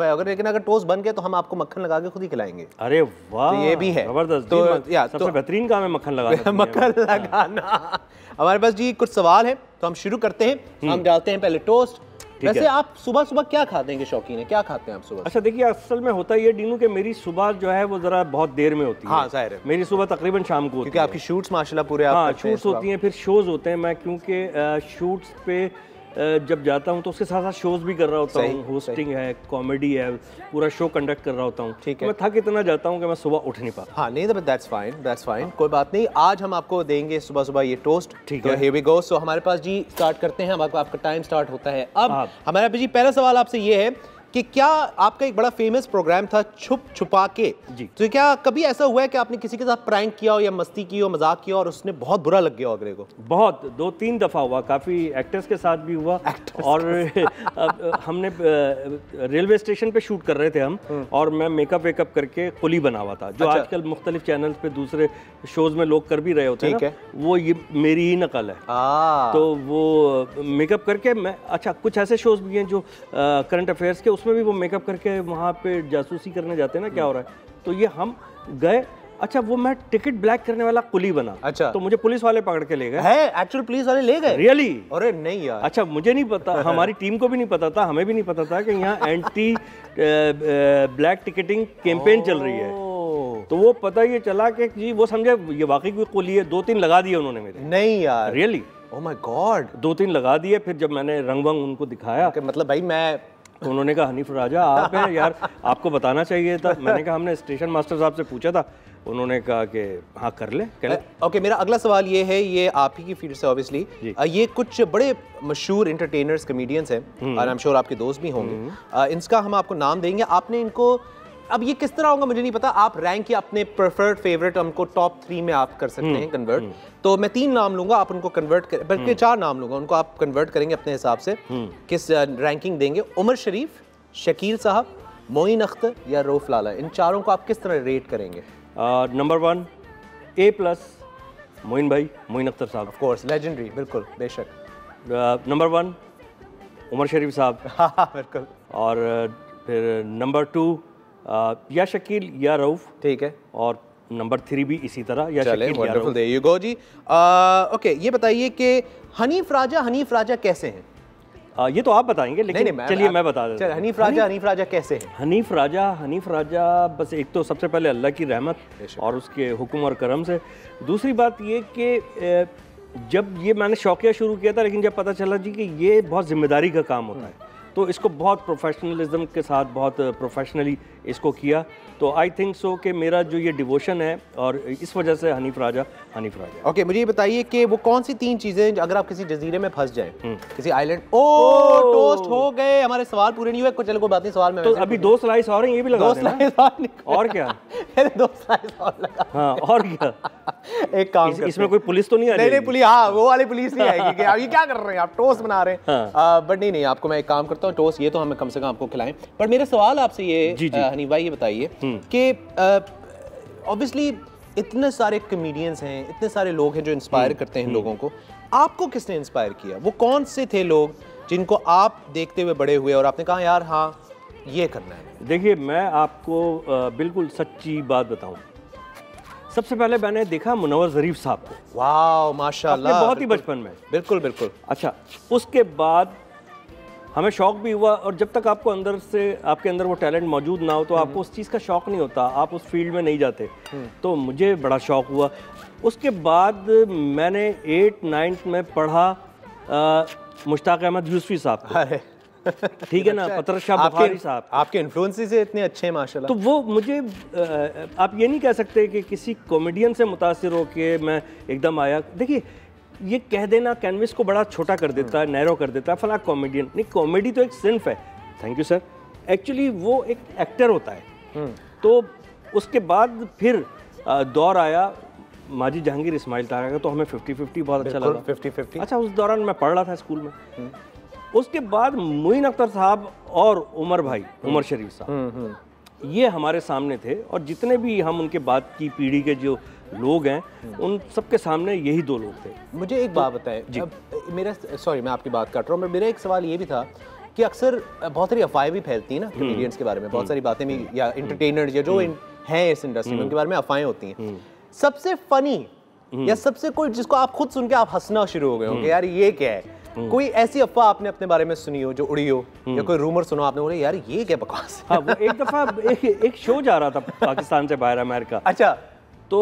होगा, लेकिन अगर टोस्ट बन गए तो हम आपको मक्खन लगा के खुद ही खिलाएंगे। अरे वाह, तो ये भी है जबरदस्त। तो सबसे बेहतरीन काम है मक्खन लगाना। मक्खन लगाना। हमारे पास जी कुछ सवाल है तो हम शुरू करते हैं। हम डालते हैं पहले टोस्ट। वैसे आप सुबह सुबह क्या खाते हैं कि शौकीन है, क्या खाते हैं आप सुबह? अच्छा देखिए, असल में होता ये डीनू के मेरी सुबह जो है वो जरा बहुत देर में होती है। हाँ, जाहिर है मेरी सुबह तकरीबन शाम को होती है, क्योंकि आपकी शूट्स माशाल्लाह पूरे। हाँ, शूट्स होती हैं, फिर शोज होते हैं। मैं क्योंकि शूट्स पे जब जाता हूँ तो उसके साथ साथ शोज भी कर रहा होता हूँ, होस्टिंग है, कॉमेडी है, पूरा शो कंडक्ट कर रहा होता हूँ। ठीक है, मैं थक इतना जाता हूँ कि मैं सुबह उठ नहीं पाता। हाँ नहीं, दैट्स फाइन, कोई बात नहीं। आज हम आपको देंगे सुबह सुबह ये टोस्ट। ठीक है, हियर वी गो। सो हमारे पास जी स्टार्ट करते हैं, आपका टाइम स्टार्ट होता है अब। हमारा जी पहला सवाल आपसे ये है कि क्या आपका एक बड़ा फेमस प्रोग्राम था छुप छुपा के जी, तो क्या कभी ऐसा हुआ है कि आपने किसी के साथ प्रैंक किया हो या मस्ती की हो, मजाक किया और उसने बहुत बुरा लग गया हो अगले को? बहुत, 2-3 दफ़ा हुआ, काफ़ी एक्टर्स के साथ भी हुआ। और हमने रेलवे स्टेशन पे शूट कर रहे थे हम, और मैं मेकअप वेकअप करके कुली बना हुआ था, जो आजकल मुख्तलिफ चैनल्स पे दूसरे शोज में लोग कर भी रहे होते हैं, वो ये मेरी ही नकल है। तो वो मेकअप करके मैं, अच्छा कुछ ऐसे शोज भी हैं जो करंट अफेयर्स के, उसमें भी वो मेकअप करके वहाँ पे जासूसी करने जाते हैं ना क्या हो रहा है। तो ये हम गए, अच्छा वो मैं टिकट ब्लैक करने वाला कुली बना। अच्छा, तो मुझे पुलिस वाले पकड़ के ले गए। है एक्चुअल पुलिस वाले ले गए? रियली? अरे नहीं यार। अच्छा मुझे नहीं पता, हमारी टीम को भी नहीं पता था, हमें भी नहीं पता था कि यहाँ एंटी ब्लैक टिकटिंग कैंपेन चल रही है। तो वो पता ये चला कि जी वो समझे ये वाकई कोई कुली है। 2-3 लगा दिए उन्होंने मेरे। नहीं यार। रियली? Oh my God. 2-3 लगा दिए। फिर जब मैंने रंग वंग उनको दिखाया, मतलब भाई मैं, तो उन्होंने कहा हनीफ राजा आप हैं यार, आपको बताना चाहिए था। मैंने कहा हमने स्टेशन मास्टर साहब से पूछा था, उन्होंने कहा कि हाँ कर ले। ओके, मेरा अगला सवाल ये है, ये आप ही की फील्ड से ऑब्वियसली, ये कुछ बड़े मशहूर एंटरटेनर्स कमेडियंस हैं और आई एम श्योर आपके दोस्त भी होंगे। इनका हम आपको नाम देंगे, आपने इनको, अब ये किस तरह होगा मुझे नहीं पता, आप रैंक या अपने प्रेफर्ड फेवरेट हमको टॉप 3 में आप कर सकते हैं कन्वर्ट। तो मैं 3 नाम लूंगा, आप उनको कन्वर्ट कर, बल्कि 4 नाम लूंगा, उनको आप कन्वर्ट करेंगे अपने हिसाब से। किस रैंकिंग देंगे? उमर शरीफ, शकील साहब, मोइन अख्तर या रऊफ लाला, इन चारों को आप किस तरह रेट करेंगे? नंबर 1 A+ मोइन भाई, मोइन अख्तर साहब, ऑफ कोर्स लेजेंडरी, बिल्कुल बेशक। नंबर 1 उमर शरीफ साहब, बिल्कुल। और फिर नंबर 2 या शकील या रऊफ, ठीक है, और नंबर 3 भी इसी तरह या शकील या Rauf. There you go ji. Okay, ये बताइए कि हनीफ राजा कैसे हैं? ये तो आप बताएंगे, लेकिन चलिए मैं बता देता हूं। हनीफ राजा कैसे हैं? हनीफ राजा बस एक तो सबसे पहले अल्लाह की रहमत और उसके हुक्म और करम से। दूसरी बात ये कि जब ये मैंने शौकिया शुरू किया था, लेकिन जब पता चला जी कि ये बहुत जिम्मेदारी का काम होता है, तो इसको बहुत प्रोफेशनलिज्म के साथ, बहुत प्रोफेशनली इसको किया। तो आई थिंक सो कि मेरा जो ये डिवोशन है, और इस वजह से हनीफ राजा। ओके, मुझे ये बताइए कि वो कौन सी 3 चीज़ें, अगर आप किसी जजीरे में फंस जाएं, किसी आइलैंड, टोस्ट हो गए, हमारे सवाल पूरे नहीं हुए, चलो कोई बात नहीं, सवाल में तो अभी 2 स्लाइस और हैं, ये भी लगा देना। 2 स्लाइस और क्या? 2 स्लाइस और लगा। हाँ, और क्या? एक काम इसमें कोई पुलिस तो नहीं आ रही? नहीं पुलिस, हाँ वो वाली पुलिस नहीं आएगी कि आप ये क्या कर रहे हैं, आप टोस्ट बना रहे हैं। बट नहीं, आपको मैं एक काम करता हूँ, टोस्ट ये तो हमें कम से कम आपको खिलाएं। पर मेरा सवाल आपसे ये हनीफ भाई, ये बताइए कि ऑब्वियसली इतने सारे कमेडियंस हैं, इतने सारे लोग हैं जो इंस्पायर करते हैं लोगों को, आपको किसने इंस्पायर किया? वो कौन से थे लोग जिनको आप देखते हुए बड़े हुए और आपने कहा यार हाँ ये करना है? देखिए, मैं आपको बिल्कुल सच्ची बात बताऊं, सबसे पहले मैंने देखा मुनव्वर ज़रीफ साहब को। वाह माशाल्लाह, बहुत ही बचपन में। बिल्कुल। अच्छा, उसके बाद हमें शौक भी हुआ, और जब तक आपको अंदर से, आपके अंदर वो टैलेंट मौजूद ना हो तो आपको उस चीज़ का शौक नहीं होता, आप उस फील्ड में नहीं जाते। तो मुझे बड़ा शौक हुआ। उसके बाद मैंने 8-9 में पढ़ा मुश्ताक अहमद यूसुफी साहब को। ठीक है ना, पतर शाह बुखारी साहब, आपके इन्फ्लुएंसेस से इतने अच्छे हैं माशाल्लाह। तो वो मुझे, आप ये नहीं कह सकते कि किसी कॉमेडियन से मुतासिर होके मैं एकदम आया। देखिए, ये कह देना कैनविस को बड़ा छोटा कर देता है, नैरो कर देता है, फला कॉमेडियन नहीं। कॉमेडी तो एक सिर्फ है, थैंक यू सर, एक्चुअली वो एक एक्टर होता है। तो उसके बाद फिर दौर आया माजी जहांगीर इस्माइल तारा का, तो हमें 50-50 बहुत अच्छा लगा। 50-50। अच्छा, उस दौरान मैं पढ़ रहा था स्कूल में। उसके बाद मोइन अख्तर साहब और उमर भाई, उमर शरीफ साहब, ये हमारे सामने थे, और जितने भी हम उनके बाद की पीढ़ी के जो लोग हैं, उन सबके सामने यही 2 लोग थे। मुझे एक बात बताएं, मेरा, सॉरी मैं आपकी बात काट रहा हूँ, मेरा एक सवाल ये भी था कि अक्सर बहुत सारी अफवाहें भी फैलती हैं ना कॉमेडियंस के बारे में, बहुत सारी बातें भी, या एंटरटेनर्स या जो हैं इस इंडस्ट्री में, उनके बारे में अफवाहें होती हैं। सबसे फनी या सबसे कोई जिसको आप खुद सुन के आप हंसना शुरू हो गए हो कि यार ये क्या है, कोई ऐसी अफवाह आपने अपने बारे में सुनी हो जो उड़ी हो, या कोई रूमर सुना आपने, बोले यार ये क्या बकवास? हाँ, वो एक दफ़ा एक शो जा रहा था पाकिस्तान से बाहर अमेरिका। अच्छा, तो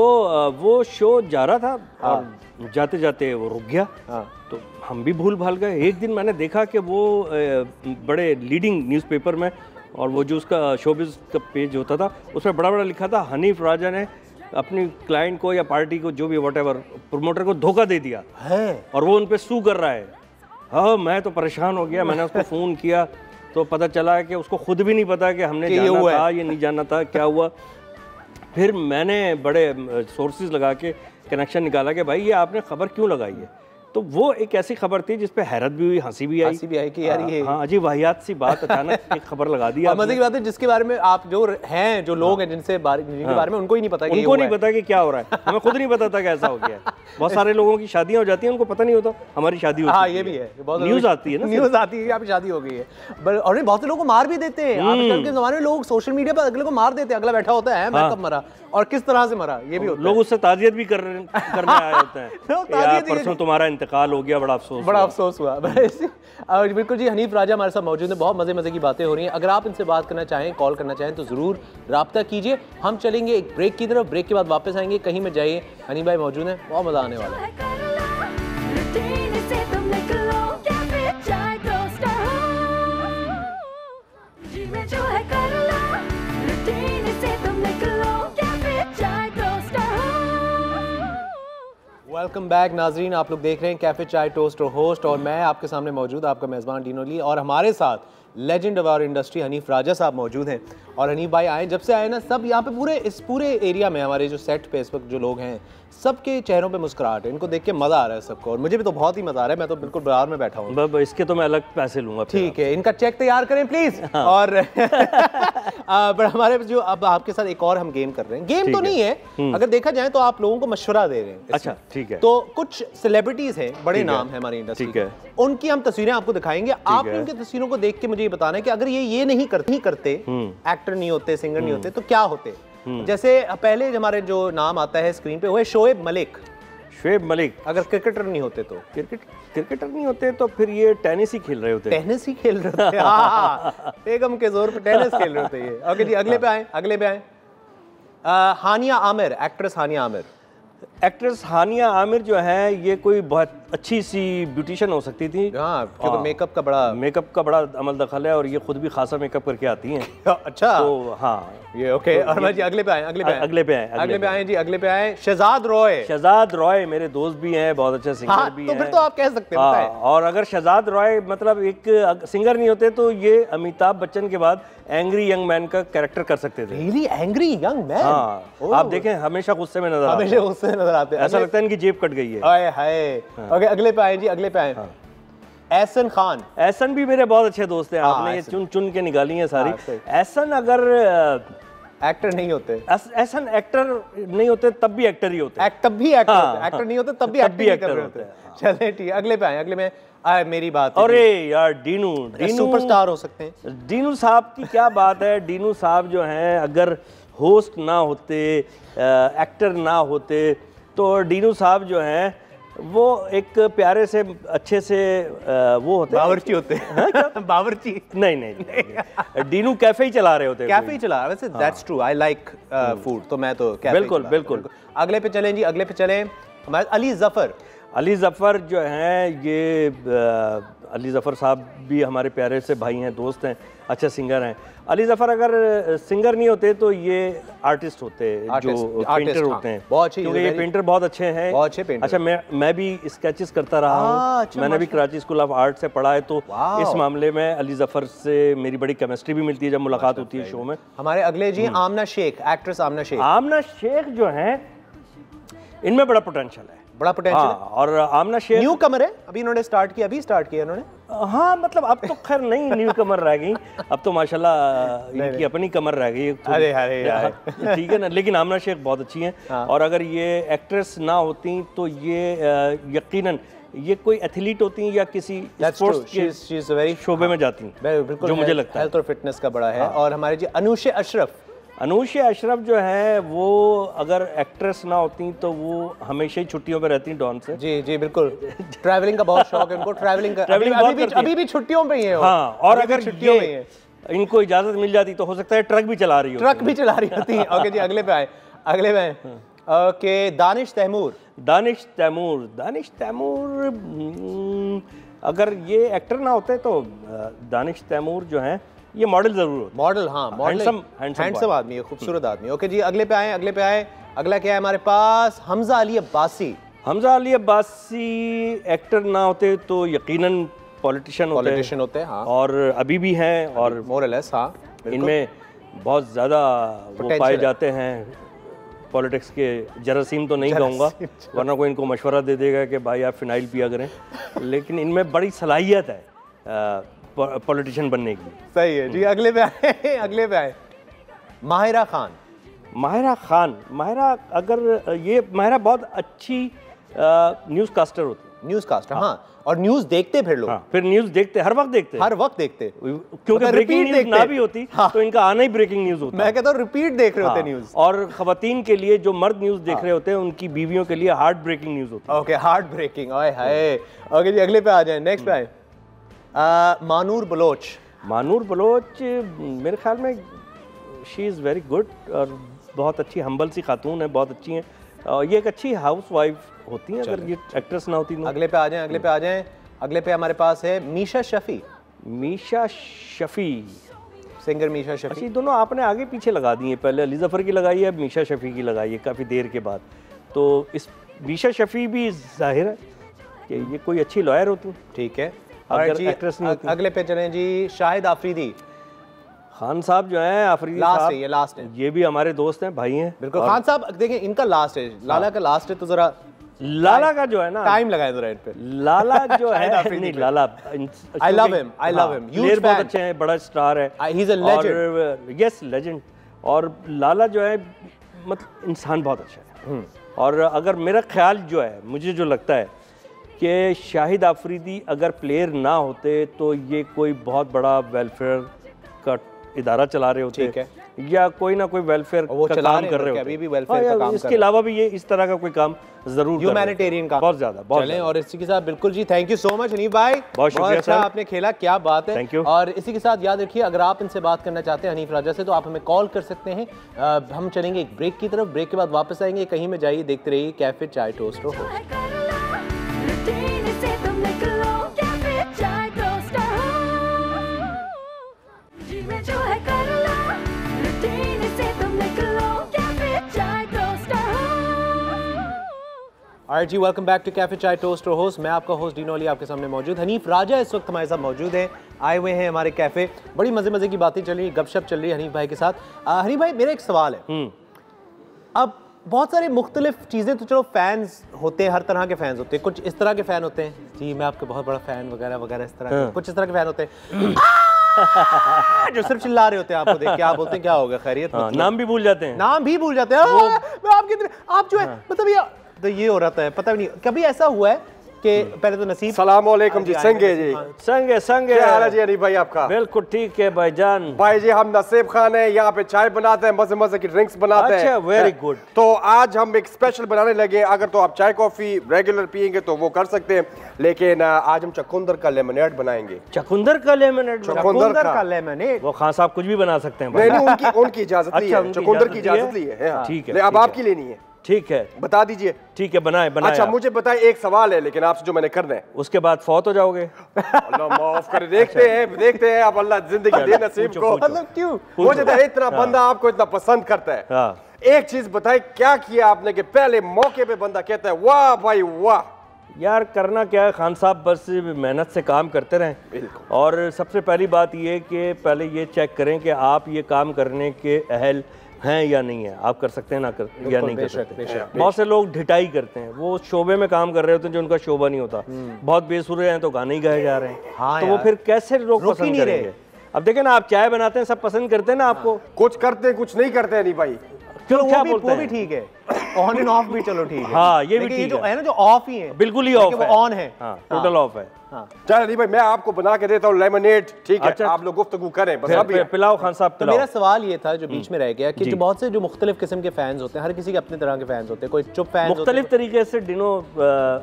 वो शो जा रहा था, और जाते जाते वो रुक गया। तो हम भी भूल भाल गए। एक दिन मैंने देखा कि वो बड़े लीडिंग न्यूज़पेपर में, और वो जो उसका शोबिज़ का पेज होता था, उसमें बड़ा बड़ा लिखा था, हनीफ राजा ने अपनी क्लाइंट को या पार्टी को, जो भी व्हाटएवर, प्रोमोटर को धोखा दे दिया है, और वो उन पे सू कर रहा है। हाँ, मैं तो परेशान हो गया। मैंने उसको फ़ोन किया तो पता चला कि उसको खुद भी नहीं पता कि हमने जाना था ये नहीं जाना था, क्या हुआ। फिर मैंने बड़े सोर्सेज लगा के कनेक्शन निकाला कि भाई ये आपने खबर क्यों लगाई है। तो वो एक ऐसी खबर थी जिसपे हैरत भी हुई, हंसी भी आई कि यार ये हाँ अजीब वाहियात सी बात, अचानक एक खबर लगा दी। मजे की बात है जिसके बारे में आप जो हैं, जो लोग हैं जिनके बारे में उनको ही नहीं पता, उनको नहीं पता कि क्या हो रहा है। हमें खुद नहीं पता था कि ऐसा हो गया है। बहुत सारे लोगों की शादियां हो जाती हैं, उनको पता नहीं होता हमारी शादी होती है। हाँ ये भी है, न्यूज आती है ना, न्यूज आती है कि आपकी शादी हो गई है। और बहुत से लोगों को मार भी देते हैं आजकल के जमाने में, लोग सोशल मीडिया पर अगले को मार देते हैं। अगला बैठा होता है मैं कब मरा और किस तरह से मरा, ये भी होता है। लोग उससे ताजियत भी करने आए होते हैं यार परसों तुम्हारा इंतकाल हो गया, बड़ा अफसोस हुआ। बिल्कुल जी, हनीफ राजा हमारे साथ मौजूद है। बहुत मजे की बातें हो रही हैं। अगर आप इनसे बात करना चाहें, कॉल करना चाहें तो जरूर राब्ता कीजिए। हम चलेंगे एक ब्रेक की तरफ, ब्रेक के बाद वापस आएंगे। कहीं में जाइए, हनीफ भाई मौजूद हैं, बहुत मजा आने वाला है। वेलकम बैक नाजरीन, आप लोग देख रहे हैं कैफे चाय टोस्ट और होस्ट, और मैं आपके सामने मौजूद आपका मेज़बान डीनो ली, और हमारे साथ legend of our industry Hanif Raja साहब मौजूद हैं। और हनीफ भाई आए, जब से आए ना, सब यहाँ पे इस पूरे एरिया में हमारे जो सेट पे इस वक्त जो लोग हैं, सबके चेहरों पे मुस्कुराहट है। इनको देख के मज़ा आ रहा है सबको, और मुझे भी तो बहुत ही मज़ा आ रहा है। मैं तो बिल्कुल बाजार में बैठा हूँ। इसके तो मैं अलग पैसे लूँगा। ठीक है, इनका चेक तैयार करें प्लीज़। हाँ। और पर हमारे जो अब आपके साथ एक और हम गेम कर रहे हैं, गेम तो नहीं है, अगर देखा जाए तो आप लोगों को मशवरा दे रहे हैं। अच्छा ठीक है। तो कुछ सेलिब्रिटीज हैं, बड़े नाम है हमारी इंडस्ट्री के, उनकी हम तस्वीरें आपको दिखाएंगे। आपने उनकी तस्वीरों को देख के मुझे ये बताना है कि अगर ये नहीं करते, एक्टर नहीं होते, सिंगर नहीं होते, तो क्या होते। जैसे पहले हमारे जो नाम आता है स्क्रीन पे वो है शोएब मलिक। शोएब मलिक अगर क्रिकेटर नहीं होते तो, क्रिकेटर नहीं होते तो फिर ये टेनिस ही खेल रहे होते। टेनिस ही खेल रहे होते, हाँ, बेगम के जोर पे टेनिस खेल रहे होते ये। ओके जी, अगले पे आए हानिया आमिर, एक्ट्रेस हानिया आमिर। एक्ट्रेस हानिया आमिर जो है, ये कोई बहुत अच्छी सी ब्यूटिशियन हो सकती थी। हाँ, क्योंकि मेकअप का बड़ा अमल दखल है, और ये खुद भी खासा मेकअप करके आती हैं। अच्छा, तो हाँ ये ओके। और जी अगले पे आए जी, अगले पे आए शहजाद रॉय मेरे दोस्त भी हैं, बहुत अच्छे सिंगर भी हैं। तो फिर तो आप कह सकते हैं। और अगर शहजाद रॉय मतलब एक सिंगर नहीं होते तो ये अमिताभ बच्चन के बाद एंग्री यंग मैन का कैरेक्टर कर सकते थे। Really angry young man? हाँ, आप देखें हमेशा गुस्से में नजर आते हैं, ऐसा लगता है इनकी जेब कट गई है। ओके, अगले पे आए जी, अगले पे आए एहसन खान। एहसन भी मेरे बहुत अच्छे दोस्त हैं। आपने ये चुन के निकाली हैं सारी। एहसन अगर एक्टर नहीं होते, एहसन एक्टर नहीं होते तब भी एक्टर ही होते, तब भी एक्टर होते, एक्टर नहीं होते तब भी एक्टर होते। चले ठीक, अगले पे आए मेरी बात। अरे यार डीनू सुपरस्टार हो सकते हैं। डीनू साहब की क्या बात है। डीनू साहब जो हैं, अगर होस्ट ना होते, एक्टर ना होते, तो डीनू साहब जो हैं वो एक प्यारे से अच्छे से वो होते, बावर्ची होते हैं। बावर्ची नहीं डीनू कैफे ही चला रहे होते, कैफे ही चला। वैसे that's true, I like food, तो मैं तो कैफे बिल्कुल। अगले पे चलें जी, अगले पे चलें हमारे अली जफ़र जो हैं, ये अली जफ़र साहब भी हमारे प्यारे से भाई हैं, दोस्त हैं, अच्छे सिंगर हैं। अली जफ़र अगर सिंगर नहीं होते तो ये आर्टिस्ट होते, जो पेंटर होते हैं, क्योंकि ये पेंटर बहुत अच्छे हैं, बहुत अच्छे पेंटर। अच्छा, मैं भी स्केचेस करता रहा हूँ, मैंने भी कराची स्कूल ऑफ आर्ट से पढ़ा है, तो इस मामले में अली जफ़र से मेरी बड़ी केमिस्ट्री भी मिलती है जब मुलाकात होती है शो में। हमारे अगले जी आमना शेख, एक्ट्रेस आमना शेख जो है, इनमें बड़ा पोटेंशियल है, और आमना शेख न्यू कमर है, अभी इन्होंने स्टार्ट किया इन्होंने। हाँ, मतलब अब तो खैर नहीं न्यू कमर रह गई, अब तो माशाल्लाह इनकी अपनी कमर रह गई। अरे ठीक है ना, लेकिन आमना शेख बहुत अच्छी हैं। हाँ। और अगर ये एक्ट्रेस ना होती तो ये यकीनन ये कोई एथलीट होती या किसी स्पोर्ट्स के शोबे में जाती, जो मुझे लगता है हेल्थ और फिटनेस का बड़ा है। और हमारे जी अनूशे अशरफ जो है, वो अगर एक्ट्रेस ना होती तो वो हमेशा ही छुट्टियों पे रहती डॉन से। जी बिल्कुल, ट्रैवलिंग का बहुत शौक है इनको, ट्रैवलिंग अभी भी छुट्टियों पे ही है। हाँ, और अगर छुट्टियों में है, इनको इजाजत मिल जाती तो हो सकता है ट्रक भी चला रही होती है। ओके जी, अगले पे आए ओके, दानिश तैमूर। अगर ये एक्टर ना होते तो दानिश तैमूर जो है, ये मॉडल जरूर हैंडसम आदमी है, खूबसूरत आदमी। ओके जी, अगले पे आए अगला क्या है हमारे पास, हमजा अली अब्बासी। एक्टर ना होते तो यकीनन पॉलिटिशियन होते हैं। हाँ। और अभी भी हैं, और मोर और लेस, हाँ, इनमें बहुत ज़्यादा वो पाए जाते हैं, पॉलिटिक्स के जरासीम तो नहीं कहूँगा, वरना कोई इनको मशवरा दे देगा कि भाई आप फिनाइल पिया करें, लेकिन इनमें बड़ी सलाहियत है पॉलिटिशियन बनने की। सही है जी। अगले पे आए, अगले पे आए माहिरा खान। माहिरा खान, माहिरा बहुत अच्छी न्यूज़ कास्टर होती है। न्यूज़ कास्टर, हाँ, और न्यूज़ देखते फिर लोग, हाँ, फिर न्यूज़ देखते, हर वक्त देखते, क्योंकि ब्रेकिंग न्यूज़ ना भी होती तो इनका आना ही ब्रेकिंग न्यूज़ होता है। मैं कहता हूँ रिपीट देख रहे होते न्यूज़। और खवातीन के लिए जो मर्द न्यूज़ देख रहे होते हैं, उनकी बीवियों के लिए हार्ट ब्रेकिंग न्यूज़ होती है। ओके, हार्ट ब्रेकिंग, ओए हाय। ओके जी, अगले पे आ जाए, नेक्स्ट पे आए मानूर बलोच। मानूर बलोच मेरे ख्याल में शी इज़ वेरी गुड और बहुत अच्छी हम्बल सी खातून है, बहुत अच्छी हैं, और ये एक अच्छी हाउस वाइफ होती हैं अगर ये एक्ट्रेस ना होती। अगले पे आ जाएं, अगले पे आ जाएं। अगले पे हमारे पास है मीशा शफी। मीशा शफी, सिंगर मीशा शफी। अच्छा, दोनों आपने आगे पीछे लगा दी है, पहले अली ज़फ़र की लगाई है, अब मीशा शफी की लगाई है काफ़ी देर के बाद। तो इस मीशा शफी भी जाहिर है कि ये कोई अच्छी लॉयर होती। ठीक है, अगर एक्ट्रेस नहीं होती। अगले पे चलें जी, शाहिद आफरीदी। खान साहब जो है, आफरीदी साहब, ये लास्ट है, ये भी हमारे दोस्त हैं, भाई हैं। बिल्कुल। खान साहब देखें, इनका लास्ट है, लाला का लास्ट है, तो जरा लाला का जो है ना, टाइम लगाए जरा इन पे। लाला जो है नहीं, Lala I love him, I love him, huge बहुत अच्छे हैं, बड़ा स्टार है, he is a legend. Yes, legend. और लाला जो है मतलब इंसान बहुत अच्छा है। और अगर मेरा ख्याल जो है, मुझे जो लगता है कि शाहिद आफरीदी अगर प्लेयर ना होते तो ये कोई बहुत बड़ा वेलफेयर का इदारा चला रहे होते, ठीक है, या कोई ना कोई वेलफेयर का काम कर रहे होते, अभी भी वेलफेयर का काम। इसके अलावा भी ये इस तरह का कोई काम जरूर, ह्यूमैनिटेरियन काम बहुत ज्यादा, बहुत चलें। और इसी के साथ बिल्कुल जी, thank you so much Hanif भाई, बहुत शुक्रिया अच्छा आपने खेला, क्या बात है। Thank you. और इसी के साथ याद रखिए, अगर आप इनसे बात करना चाहते हैं हनीफ राजा से, तो आप हमें कॉल कर सकते हैं। हम चलेंगे एक ब्रेक की तरफ, ब्रेक के बाद वापस आएंगे, कहीं में जाइए, देखते रहिए कैफे चाय टोस्ट हो। Alright ji, welcome back to cafe Chai toast और होस्ट। मैं आपका होस्ट डीनो अली आपके सामने मौजूद। हनीफ राजा इस वक्त हमारे साथ मौजूद हैं, आए हुए हैं हमारे कैफे। बड़ी मजे की बातें चल रही, गपशप चल रही है हनीफ भाई के साथ। हनीफ भाई, मेरा एक सवाल है। अब बहुत सारे मुख्तलिफ चीज़ें, तो चलो फैंस होते हैं, हर तरह के फैंस होते हैं। कुछ इस तरह के फ़ैन होते हैं, जी मैं आपके बहुत बड़ा फ़ैन वगैरह वगैरह, इस तरह के। कुछ इस तरह के फ़ैन होते हैं जो सिर्फ चिल्ला रहे होते हैं आपको देख के, आप बोलते हैं क्या होगा, खैरियत? नाम भी भूल जाते हैं, नाम भी भूल जाते हैं। आप जो है मतलब ये तो ये हो रहा है, पता भी नहीं। कभी ऐसा हुआ है कि पहले तो नसीब, सलाम अलैकुम जी, संगे जी, संगे क्या हाल है जी हनीफ भाई आपका? बिल्कुल ठीक है भाईजान। भाई जी, हम नसीब खान है, यहाँ पे चाय बनाते हैं, मजे मजे की ड्रिंक्स बनाते हैं। अच्छा, वेरी गुड। तो आज हम एक स्पेशल बनाने लगे। अगर तो आप चाय कॉफी रेगुलर पियेंगे तो वो कर सकते हैं, लेकिन आज हम चकुंदर का लेमनेड बनाएंगे। चकुंदर का लेमनेड? चकुंदर का लेमनेड? वो खान साहब कुछ भी बना सकते हैं। नहीं, उनकी इजाजत ली है, चकुंदर की इजाजत ली है। ठीक है, अब आपकी लेनी है। ठीक है, बता दीजिए। ठीक है, बनाए। अच्छा, मुझे बताए, एक सवाल है लेकिन आपसे जो मैंने करना है। उसके बाद फौत हो जाओगे। अल्लाह माफ करे। देखते हैं आप, अल्लाह जिंदगी दे नसीब को। मतलब क्यों? मुझे तो इतना बंदा आपको इतना पसंद करता है। एक चीज बताए, क्या किया आपने कि पहले मौके पे बंदा कहता है वाह भाई वाह? यार करना क्या है खान साहब, बस मेहनत से काम करते रहें। और सबसे पहली बात ये कि पहले ये चेक करें कि आप ये काम करने के अहल हैं या नहीं है। आप कर सकते हैं ना कर या नहीं कर सकते। बहुत से लोग ढिटाई करते हैं, वो शोबे में काम कर रहे होते हैं जो उनका शोबा नहीं होता। बहुत बेसुरे हैं तो गाने ही गाए जा रहे हैं। हाँ, तो वो फिर कैसे लोग पसंद करेंगे? अब देखें ना, आप चाय बनाते हैं, सब पसंद करते हैं ना आपको। कुछ करते हैं, कुछ नहीं करते हैं। नहीं भाई, चलो वो भी ठीक है, ऑन एंड ऑफ भी चलो ठीक है। हाँ, ये भी ठीक जो है ना, जो ऑफ ही है, बिल्कुल ही ऑफ है, ऑन है, टोटल ऑफ है। चल अली भाई, मैं आपको बना के देता हूँ लेमनेड, ठीक है? आप लोग गुफ्तगू करें बस। अभी पिलाओ खान साहब। तो मेरा सवाल ये था जो बीच में रह गया कि जो बहुत से जो मुख्तलिफ किस्म के फैंस होते हैं, हर किसी के अपने तरह के फैंस होते हैं। कोई चुप फैंस होते हैं, मुख्तलिफ तरीके से डिनो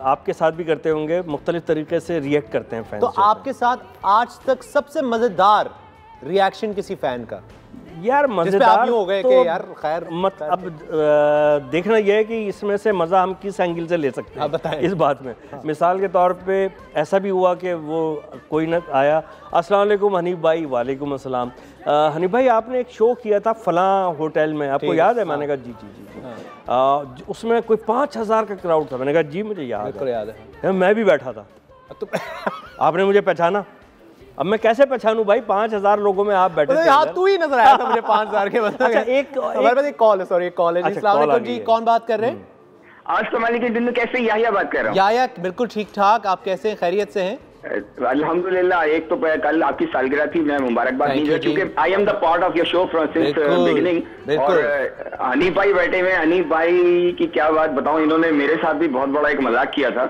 आपके साथ भी करते होंगे, मुख्तलिफ तरीके से रिएक्ट करते हैं फैंस। तो आपके साथ आज तक सबसे मजेदार रिएक्शन किसी फैन का? यार मजेदार हो गए तो कि यार खैर मत, अब देखना यह है कि इसमें से मज़ा हम किस एंगल से ले सकते हैं। बताएं इस बात में। मिसाल के तौर पे ऐसा भी हुआ कि वो कोई न आया, अस्सलाम वालेकुम हनीफ भाई। वालेकुम अस्सलाम। हनीफ भाई, आपने एक शो किया था फलां होटल में, आपको याद है? मैंने कहा जी जी जी। उसमें कोई 5000 का क्राउड था। मैंने कहा जी मुझे याद है, मैं भी बैठा था। आपने मुझे पहचाना? अब मैं कैसे पहचानूं भाई, 5000 लोगों में आप बैठे थे। हाँ, तू ही नजर आया था मुझे 5000 के मतलब। अच्छा, हमारे पास एक कॉल है, सॉरी एक कॉल है। अस्सलाम वालेकुम जी, कौन बात कर रहे हैं? आज कमाली के दिन कैसे? याहिया बात कर रहा हूँ। याहिया बिल्कुल ठीक ठाक, आप कैसे हैं, खैरियत से हैं? अल्हम्दुलिल्लाह। एक तो कल आपकी सालगिरह थी, मैं मुबारकबाद दीजिए क्योंकि I am the part of your show from since beginning. और हनीफ भाई बैठे हुए, हनीफ भाई की क्या बात बताऊं, इन्होंने मेरे साथ भी बहुत बड़ा एक मजाक किया था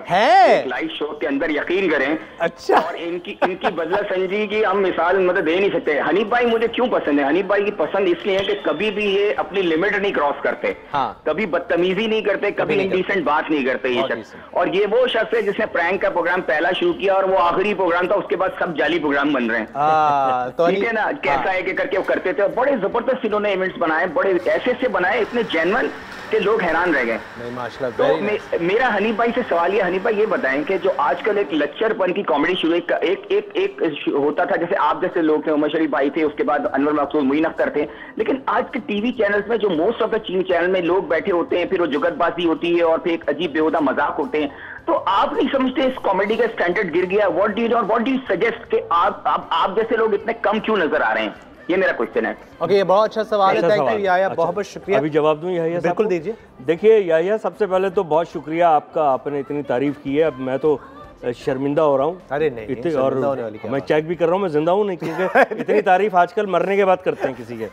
लाइव शो के अंदर, यकीन करें। अच्छा। और इनकी बदला संजी की हम मिसाल मतलब दे नहीं सकते। हनीफ भाई मुझे क्यों पसंद है? हनीफ भाई की पसंद इसलिए है कि कभी भी ये अपनी लिमिट नहीं क्रॉस करते, कभी बदतमीजी नहीं करते, कभी इंडिसेंट बात नहीं करते ये शख्स। और ये वो शख्स है जिसने प्रैंक का प्रोग्राम पहला शुरू किया और वो आखिरी प्रोग्राम था, उसके बाद सब जाली प्रोग्राम बन रहे हैं। तो ठीक है ना, कैसा है कि करके वो करते थे। बड़े जबरदस्त इन्होंने इवेंट्स बनाए, बड़े ऐसे बनाए, इतने जेन्युइन के लोग हैरान रह गए। तो मेरा हनीफ भाई से सवाल ये, हनीफ भाई ये बताएं कि जो आजकल एक लच्चरपन की कॉमेडी शुरू एक होता था, जैसे आप जैसे लोग थे, उमर शरीफ भाई थे, उसके बाद अनवर मकसूद, मुइन अख्तर थे, लेकिन आज के टीवी चैनल्स में जो most of the TV channel में लोग बैठे होते हैं, फिर वो जुगतबाजी होती है और फिर एक अजीब बेहुदा मजाक होते हैं। तो आप नहीं समझते इस कॉमेडी का स्टैंडर्ड गिर गया? व्हाट डू यू सजेस्ट कि आप जैसे लोग इतने कम क्यों नजर आ रहे हैं? ये मेरा क्वेश्चन है। ओके, ये बहुत अच्छा सवाल है। याहिया बहुत बहुत शुक्रिया। अभी जवाब दूं याहिया? बिल्कुल दीजिए। देखिए याहिया, सबसे पहले तो बहुत शुक्रिया आपका, आपने इतनी तारीफ की है। अब मैं तो शर्मिंदा हो रहा हूँ। अरे नहीं, और मैं चेक भी कर रहा हूँ, मैं जिंदा हूँ नहीं, क्योंकि इतनी तारीफ आजकल मरने के बाद करते हैं किसी के।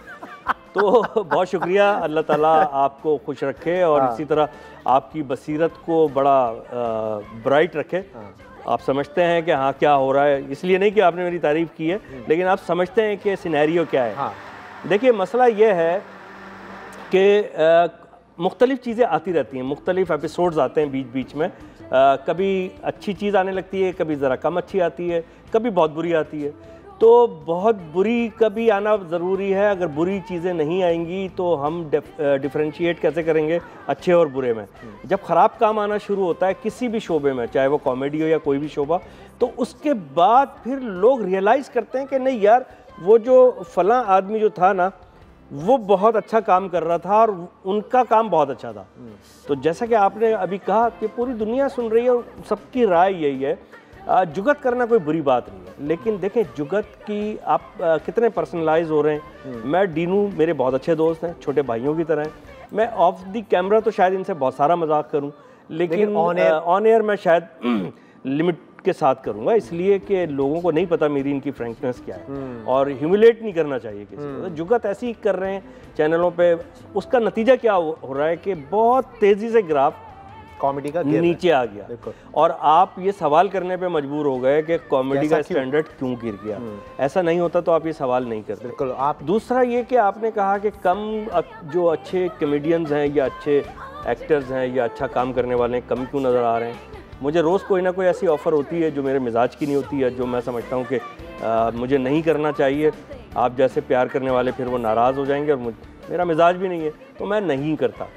तो बहुत शुक्रिया, अल्लाह ताला आपको खुश रखे और इसी तरह आपकी बसीरत को बड़ा ब्राइट रखे। आप समझते हैं कि हाँ क्या हो रहा है, इसलिए नहीं कि आपने मेरी तारीफ की है, लेकिन आप समझते हैं कि सिनेरियो क्या है। देखिए मसला ये है कि मुख्तलिफ चीज़ें आती रहती हैं, मुख्तलिफ एपिसोड्स आते हैं बीच बीच में। कभी अच्छी चीज़ आने लगती है, कभी ज़रा कम अच्छी आती है, कभी बहुत बुरी आती है। तो बहुत बुरी कभी आना ज़रूरी है। अगर बुरी चीज़ें नहीं आएंगी तो हम डिफरेंशिएट कैसे करेंगे अच्छे और बुरे में? जब ख़राब काम आना शुरू होता है किसी भी शोबे में, चाहे वो कॉमेडी हो या कोई भी शोबा, तो उसके बाद फिर लोग रियलाइज़ करते हैं कि नहीं यार, वो जो फलां आदमी जो था ना, वो बहुत अच्छा काम कर रहा था और उनका काम बहुत अच्छा था। तो जैसा कि आपने अभी कहा कि पूरी दुनिया सुन रही है और सबकी राय यही है, जुगत करना कोई बुरी बात नहीं है, लेकिन देखें जुगत की आप कितने पर्सनलाइज हो रहे हैं। मैं डीनू, मेरे बहुत अच्छे दोस्त हैं, छोटे भाइयों की तरह हैं। मैं ऑफ द कैमरा तो शायद इनसे बहुत सारा मजाक करूं, लेकिन ऑन एयर मैं शायद लिमिट के साथ करूंगा, इसलिए कि लोगों को नहीं पता मेरी इनकी फ्रैंकनेस क्या है और ह्यूमिलेट नहीं करना चाहिए किसी को। जुगत ऐसी ही कर रहे हैं चैनलों पे, उसका नतीजा क्या हो रहा है कि बहुत तेज़ी से ग्राफ कॉमेडी का नीचे आ गया और आप ये सवाल करने पे मजबूर हो गए कि कॉमेडी का स्टैंडर्ड क्यों गिर गया। ऐसा नहीं होता तो आप ये सवाल नहीं करते। बिल्कुल। आप दूसरा ये कि आपने कहा कि कम जो अच्छे कॉमेडियंस हैं या अच्छे एक्टर्स हैं या अच्छा काम करने वाले हैं, कम क्यों नज़र आ रहे हैं? मुझे रोज़ कोई ना कोई ऐसी ऑफ़र होती है जो मेरे मिजाज की नहीं होती है, जो मैं समझता हूँ कि मुझे नहीं करना चाहिए। आप जैसे प्यार करने वाले फिर वो नाराज़ हो जाएंगे और मेरा मिजाज भी नहीं है तो मैं नहीं करता।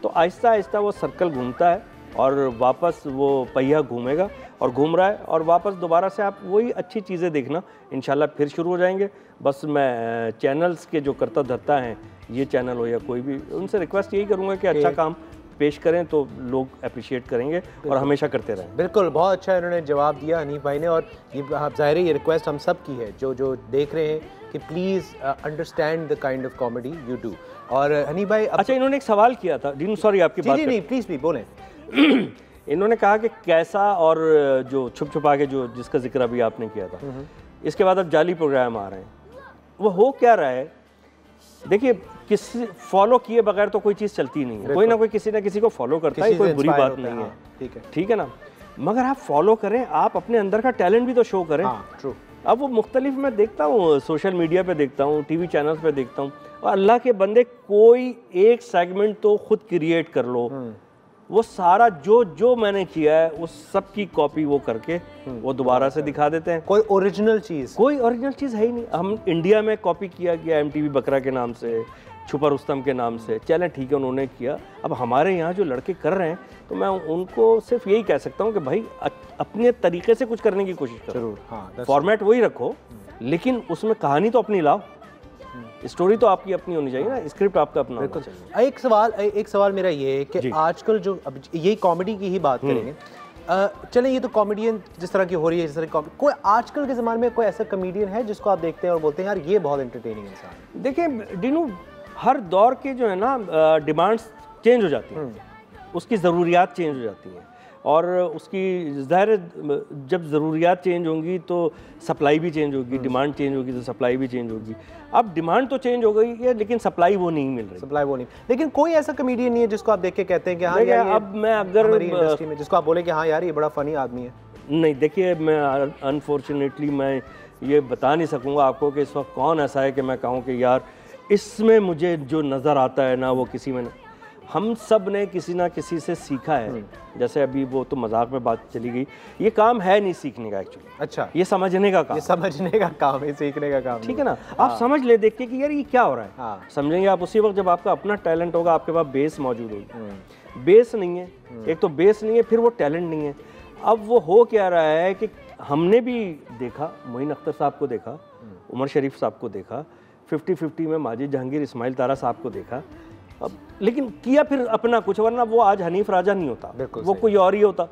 तो आहिस्ता आहिस्ता वो सर्कल घूमता है और वापस वो पहिया घूमेगा और घूम रहा है और वापस दोबारा से आप वही अच्छी चीज़ें देखना इंशाल्लाह फिर शुरू हो जाएंगे। बस मैं चैनल्स के जो करता धरता हैं, ये चैनल हो या कोई भी, उनसे रिक्वेस्ट यही करूँगा कि अच्छा काम पेश करें तो लोग अप्रिशिएट करेंगे और हमेशा करते रहें। बिल्कुल, बहुत अच्छा इन्होंने जवाब दिया हनीफ भाई ने। और ये ज़ाहिर है ये रिक्वेस्ट हम सब की है जो देख रहे हैं कि please understand the kind of comedy you do. और हनीफ भाई अच्छा, इन्होंने एक सवाल किया था, डीनू सॉरी आपकी बात नहीं प्लीज़ बोलें। इन्होंने कहा कि कैसा और जो छुप छुपा के जो जिसका जिक्र अभी आपने किया था, इसके बाद अब जाली प्रोग्राम आ रहे हैं, वो हो क्या रहा है? देखिए, किसी फॉलो किए बगैर तो कोई चीज़ चलती नहीं है, कोई ना कोई किसी ना किसी को फॉलो करता है, कोई बुरी बात नहीं है, ठीक है ना? मगर आप फॉलो करें, आप अपने अंदर का टैलेंट भी तो शो करें। ट्रू। अब वो मुख्तलिफ मैं देखता हूँ, सोशल मीडिया पे देखता हूँ, टीवी चैनल्स पे देखता हूँ, और अल्लाह के बंदे कोई एक सेगमेंट तो खुद क्रिएट कर लो। वो सारा जो मैंने किया है उस सब की कॉपी वो करके वो दोबारा से दिखा देते हैं। कोई ओरिजिनल चीज़ है ही नहीं। हम इंडिया में कॉपी किया गया MTV बकरा के नाम से, छुपा रुस्तम के नाम से, चलें ठीक है उन्होंने किया। अब हमारे यहाँ जो लड़के कर रहे हैं तो मैं उनको सिर्फ यही कह सकता हूँ कि भाई अपने तरीके से कुछ करने की कोशिश करो। जरूर, हाँ, फॉर्मेट वही रखो, लेकिन उसमें कहानी तो अपनी लाओ, स्टोरी तो आपकी अपनी होनी चाहिए ना, स्क्रिप्ट आपका अपना होना चाहिए। एक सवाल मेरा ये है कि आजकल जो अब यही कॉमेडी की ही बात करेंगे चलें, ये तो कॉमेडियन जिस तरह की हो रही है, जिस तरह की कोई आजकल के ज़माने में कोई ऐसा कॉमेडियन है जिसको आप देखते हैं और बोलते हैं यार ये बहुत एंटरटेनिंग इंसान? देखिए डिनू, हर दौर के जो है ना डिमांड्स चेंज हो जाती हैं, उसकी ज़रूरियात चेंज हो जाती हैं, और उसकी ज़ाहिर जब ज़रूरियात चेंज होंगी तो सप्लाई भी चेंज होगी, डिमांड चेंज होगी तो सप्लाई भी चेंज होगी। अब डिमांड तो चेंज हो गई है लेकिन सप्लाई वो नहीं मिल रही। सप्लाई वो नहीं, लेकिन कोई ऐसा कमेडियन नहीं है जिसको आप देख के कहते हैं कि हाँ यार अब मैं अगर इंडस्ट्री में जिसको आप बोले कि हाँ यार ये बड़ा फ़नी आदमी है? नहीं, देखिए मैं अनफॉर्चुनेटली मैं ये बता नहीं सकूँगा आपको कि इस वक्त कौन ऐसा है कि मैं कहूँ कि यार इसमें मुझे जो नज़र आता है ना वो किसी में। हम सब ने किसी ना किसी से सीखा है। जैसे अभी वो तो मजाक में बात चली गई, ये काम है नहीं सीखने का एक्चुअली। अच्छा, ये समझने का काम, ये समझने का काम है, सीखने का काम। ठीक है ना, आप समझ ले देख के कि यार ये क्या हो रहा है। समझेंगे आप उसी वक्त जब आपका अपना टैलेंट होगा, आपके पास बेस मौजूद होगी। बेस नहीं है, एक तो बेस नहीं है, फिर वो टैलेंट नहीं है। अब वो हो क्या रहा है कि हमने भी देखा, मोइन अख्तर साहब को देखा, उमर शरीफ साहब को देखा, 50-50 में माजिद जहांगीर इस्माइल तारा साहब को देखा, अब लेकिन किया फिर अपना कुछ, वरना वो आज हनीफ राजा नहीं होता, वो कोई और ही होता।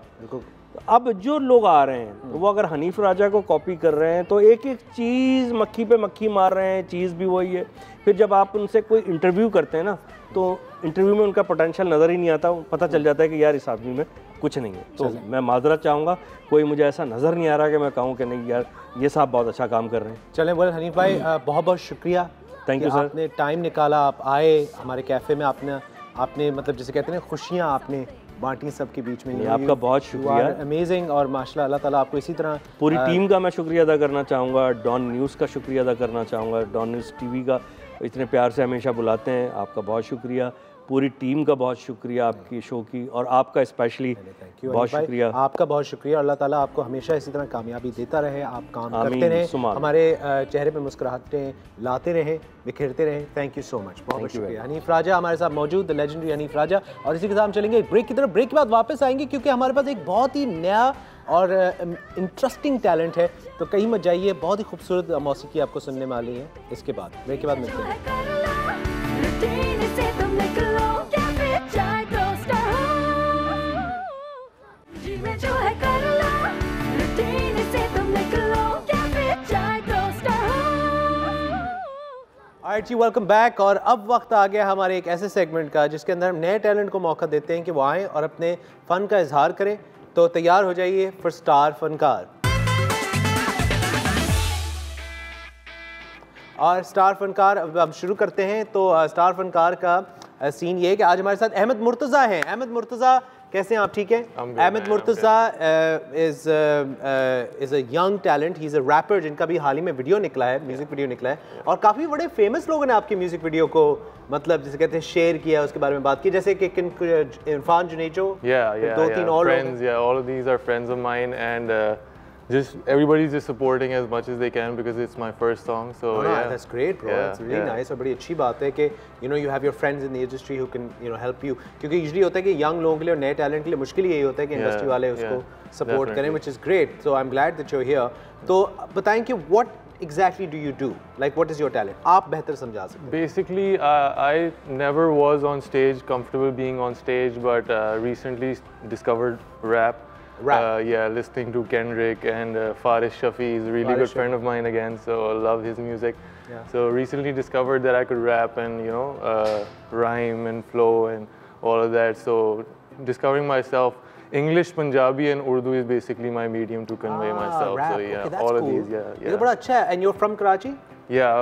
अब जो लोग आ रहे हैं वो अगर हनीफ राजा को कॉपी कर रहे हैं तो एक एक चीज़ मक्खी पे मक्खी मार रहे हैं, चीज़ भी वही है। फिर जब आप उनसे कोई इंटरव्यू करते हैं ना तो इंटरव्यू में उनका पोटेंशियल नज़र ही नहीं आता, पता चल जाता है कि यार इस आदमी में कुछ नहीं है। तो मैं माजरत चाहूँगा, कोई मुझे ऐसा नज़र नहीं आ रहा कि मैं कहूँ कि नहीं यार ये साहब बहुत अच्छा काम कर रहे हैं। चलें बोले हनीफ भाई, बहुत बहुत शुक्रिया, थैंक यू सर। आपने टाइम निकाला, आप आए हमारे कैफ़े में, आपने मतलब जैसे कहते हैं खुशियाँ आपने बांटी सबके बीच में। आपका बहुत शुक्रिया, अमेजिंग। और माशाल्लाह अल्लाह ताला आपको इसी तरह पूरी टीम का मैं शुक्रिया अदा करना चाहूँगा, डॉन न्यूज़ का शुक्रिया अदा करना चाहूँगा, डॉन न्यूज़ टीवी का इतने प्यार से हमेशा बुलाते हैं, आपका बहुत शुक्रिया। पूरी टीम का बहुत शुक्रिया आपकी शो की, और आपका स्पेशली बहुत शुक्रिया। आपका बहुत शुक्रिया, अल्लाह ताला आपको हमेशा इसी तरह कामयाबी देता रहे, आप काम करते रहें, हमारे चेहरे पे मुस्कुराहटें लाते रहें, बिखेरते रहें। थैंक यू सो मच, बहुत शुक्रिया। हनीफ राजा हमारे साथ मौजूद, द लेजेंडरी हनीफ राजा। और इसी के साथ हम चलेंगे ब्रेक की तरफ। ब्रेक के बाद वापस आएंगे क्योंकि हमारे पास एक बहुत ही नया और इंटरेस्टिंग टैलेंट है, तो कहीं मत जाइए, बहुत ही खूबसूरत मौसीकी आपको सुनने वाली है इसके बाद। ब्रेक के बाद मिलते हैं। जी वेलकम बैक। और अब वक्त आ गया हमारे एक ऐसे सेगमेंट का जिसके अंदर हम नए टैलेंट को मौका देते हैं कि वो आएँ और अपने फ़न का इजहार करें। तो तैयार हो जाइए फॉर स्टार फनकार। और स्टार फनकार अब शुरू करते हैं। तो स्टार फनकार का सीन ये है कि आज हमारे साथ अहमद मुर्तज़ा हैं। अहमद मुर्तज़ा कैसे हैं आप? ठीक है। Ahmad Murtaza is a young talent, he is a rapper जिनका भी हाल ही में वीडियो निकला है, म्यूज़िक वीडियो निकला है, और काफ़ी बड़े फेमस लोगों ने आपके म्यूज़िक वीडियो को मतलब जैसे कहते हैं शेयर किया, उसके बारे में बात की, जैसे कि इरफान जुनेजो, 2-3 और friends, all of these are friends of mine, and just everybody's just supporting as much as they can because it's my first song. So that's great, bro. That's really nice। और बड़ी अच्छी बात है कि you have your friends in the industry who can help you, क्योंकि usually होता है कि young लोगों के लिए और नए टैलेंट के लिए मुश्किल यही होता है कि इंडस्ट्री वाले उसको सपोर्ट करें, which is great। So I'm glad that you're here। तो बताएं कि what exactly do you do? Like what is your talent? आप बेहतर समझा सकते हैं। Basically, I never was on stage, comfortable being on stage, but recently discovered rap. Listening to Kendrick and Faris Shafi is a really good friend of mine again, so I love his music. So recently discovered that I could rap and rhyme and flow and all of that. So discovering myself, English, Punjabi and Urdu is basically my medium to convey myself. Rap. So okay, that's all cool. of these, ये बड़ा अच्छा है। And you're from Karachi? Yeah,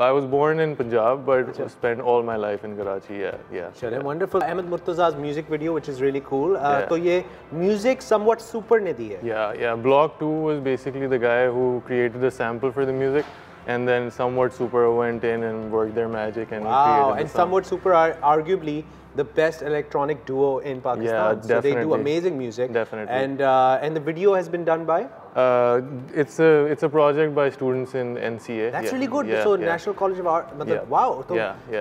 I was born in Punjab, but spent all my life in Karachi. चले, wonderful। Ahmad मुर्तज़ा's music video, which is really cool। तो ये music somewhat super ने दी है। Yeah। Block 2 was basically the guy who created the sample for the music, and then Somewhat Super went in and worked their magic and created the and song. Somewhat Super are arguably the best electronic duo in Pakistan. Yeah, so they do amazing music. Definitely. And the video has been done by? It's a project by students in NCA. That's really good. So National College of Art, मतलब wow, तो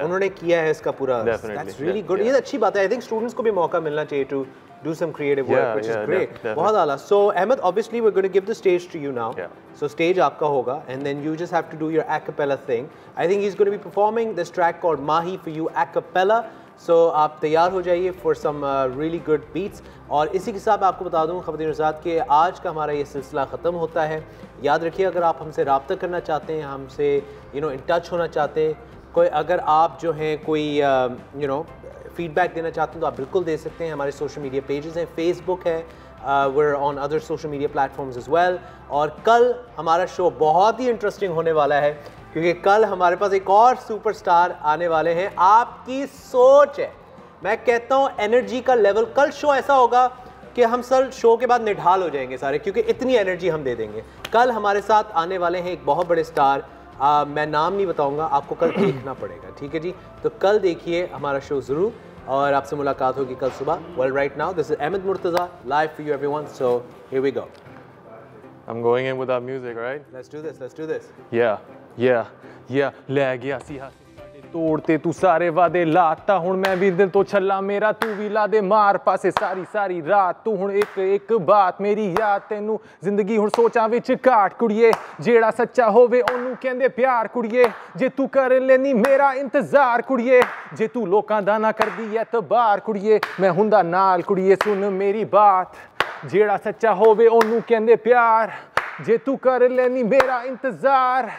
उन्होंने किया है इसका पूरा. Definitely. That's really good. ये अच्छी बात है. I think students को भी मौका मिलना चाहिए to do some creative work, which is great. बहुत आला. So Ahmed, obviously we're going to give the stage to you now. So stage आपका होगा, and then you just have to do your a cappella thing. I think he's going to be performing this track called Mahi for you a cappella. सो आप तैयार हो जाइए for some really good beats. और इसी के साथ आपको बता दूँ ख़वातीन और हज़रात कि आज का हमारा ये सिलसिला ख़त्म होता है। याद रखिए, अगर आप हमसे रब्ता करना चाहते हैं, हमसे इन टच होना चाहते हैं, कोई अगर आप जो हैं कोई फीडबैक देना चाहते हैं तो आप बिल्कुल दे सकते हैं। हमारे सोशल मीडिया पेजेस हैं, फेसबुक है, we're on other social media platforms as well। और कल हमारा शो बहुत ही इंटरेस्टिंग होने वाला है, क्योंकि कल हमारे पास एक और सुपरस्टार आने वाले हैं। आपकी सोच है, मैं कहता हूँ एनर्जी का लेवल, कल शो ऐसा होगा कि हम सर शो के बाद निढाल हो जाएंगे सारे, क्योंकि इतनी एनर्जी हम दे देंगे। कल हमारे साथ आने वाले हैं एक बहुत बड़े स्टार, मैं नाम नहीं बताऊँगा, आपको कल देखना पड़ेगा, ठीक है जी। तो कल देखिए हमारा शो ज़रूर, और आपसे मुलाकात होगी कल सुबह। Well, right now this is Ahmed Murtaza live for you everyone, so here we go. I'm going in with our music, right? Let's do this, let's do this. Yeah, ਲੈ ਗਿਆ ਸੀ ਹਾਸੇ ਤੋੜਤੇ ਤੂੰ ਸਾਰੇ ਵਾਦੇ ਲਾਤਾ, ਹੁਣ ਮੈਂ ਵੀ ਦਿਲ ਤੋਂ ਛੱਲਾ ਮੇਰਾ, ਤੂੰ ਵੀ ਲਾ ਦੇ ਮਾਰ ਪਾਸੇ ਸਾਰੀ ਰਾਤ, ਤੂੰ ਹੁਣ ਇੱਕ ਬਾਤ ਮੇਰੀ ਯਾਦ, ਤੈਨੂੰ ਜ਼ਿੰਦਗੀ ਹੁਣ ਸੋਚਾਂ ਵਿੱਚ ਘਾਟ ਕੁੜੀਏ, ਜਿਹੜਾ ਸੱਚਾ ਹੋਵੇ ਉਹਨੂੰ ਕਹਿੰਦੇ ਪਿਆਰ ਕੁੜੀਏ, ਜੇ ਤੂੰ ਕਰ ਲੈਨੀ ਮੇਰਾ ਇੰਤਜ਼ਾਰ ਕੁੜੀਏ, ਜੇ ਤੂੰ ਲੋਕਾਂ ਦਾ ਨਾ ਕਰਦੀ ਐਤਬਾਰ ਕੁੜੀਏ, ਮੈਂ ਹੁੰਦਾ ਨਾਲ ਕੁੜੀਏ, ਸੁਣ ਮੇਰੀ ਬਾਤ, ਜਿਹੜਾ ਸੱਚਾ ਹੋਵੇ ਉਹਨੂੰ ਕਹਿੰਦੇ ਪਿਆਰ, ਜੇ ਤੂੰ ਕਰ ਲੈਨੀ ਮੇਰਾ ਇੰਤਜ਼ਾਰ,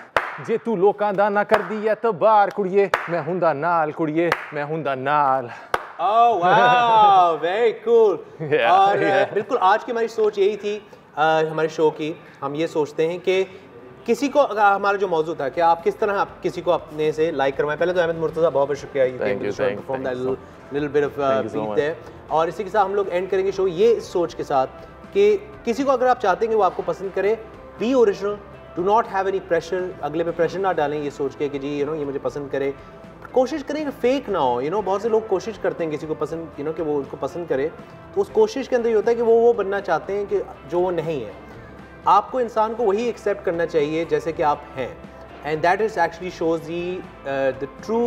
ਜੇ ਤੂੰ ਲੋਕਾਂ ਦਾ ਨਾ ਕਰਦੀ ਐਤਬਾਰ ਕੁੜੀਏ, ਮੈਂ ਹੁੰਦਾ ਨਾਲ ਕੁੜੀਏ, ਮੈਂ ਹੁੰਦਾ ਨਾਲ। Oh wow, very cool। और बिल्कुल आज की हमारी सोच यही थी हमारे शो की। हम ये सोचते हैं कि किसी को, हमारा जो मौजूद था कि आप किस तरह आप किसी को अपने से लाइक करवाएं। पहले तो अहमद मुर्तज़ा बहुत बहुत शुक्रिया, little bit of beat there. और इसी के साथ हम लोग एंड करेंगे शो ये सोच के साथ कि किसी को अगर आप चाहते हैं कि वो आपको पसंद करे, B original, do not have any pressure, अगले पे प्रेशर ना डालें ये सोच के कि जी ये मुझे पसंद करे। कोशिश करें कि फेक ना हो। बहुत से लोग कोशिश करते हैं किसी को पसंद कि वो उनको पसंद करे, तो उस कोशिश के अंदर ये होता है कि वो बनना चाहते हैं कि जो वो नहीं है। आपको इंसान को वही एक्सेप्ट करना चाहिए जैसे कि आप हैं, and that is actually shows the true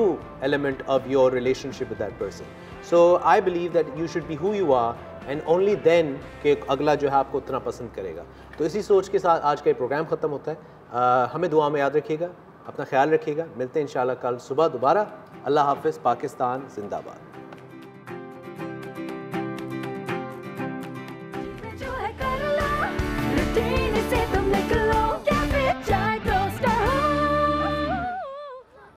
element of your relationship with that person. So I believe that you should be who you are, and only then कि अगला जो है आपको उतना पसंद करेगा। तो इसी सोच के साथ आज का ये प्रोग्राम ख़त्म होता है। हमें दुआ में याद रखिएगा, अपना ख्याल रखिएगा, मिलते हैं इंशाल्लाह कल सुबह दोबारा। अल्लाह हाफ़िज़, पाकिस्तान जिंदाबाद।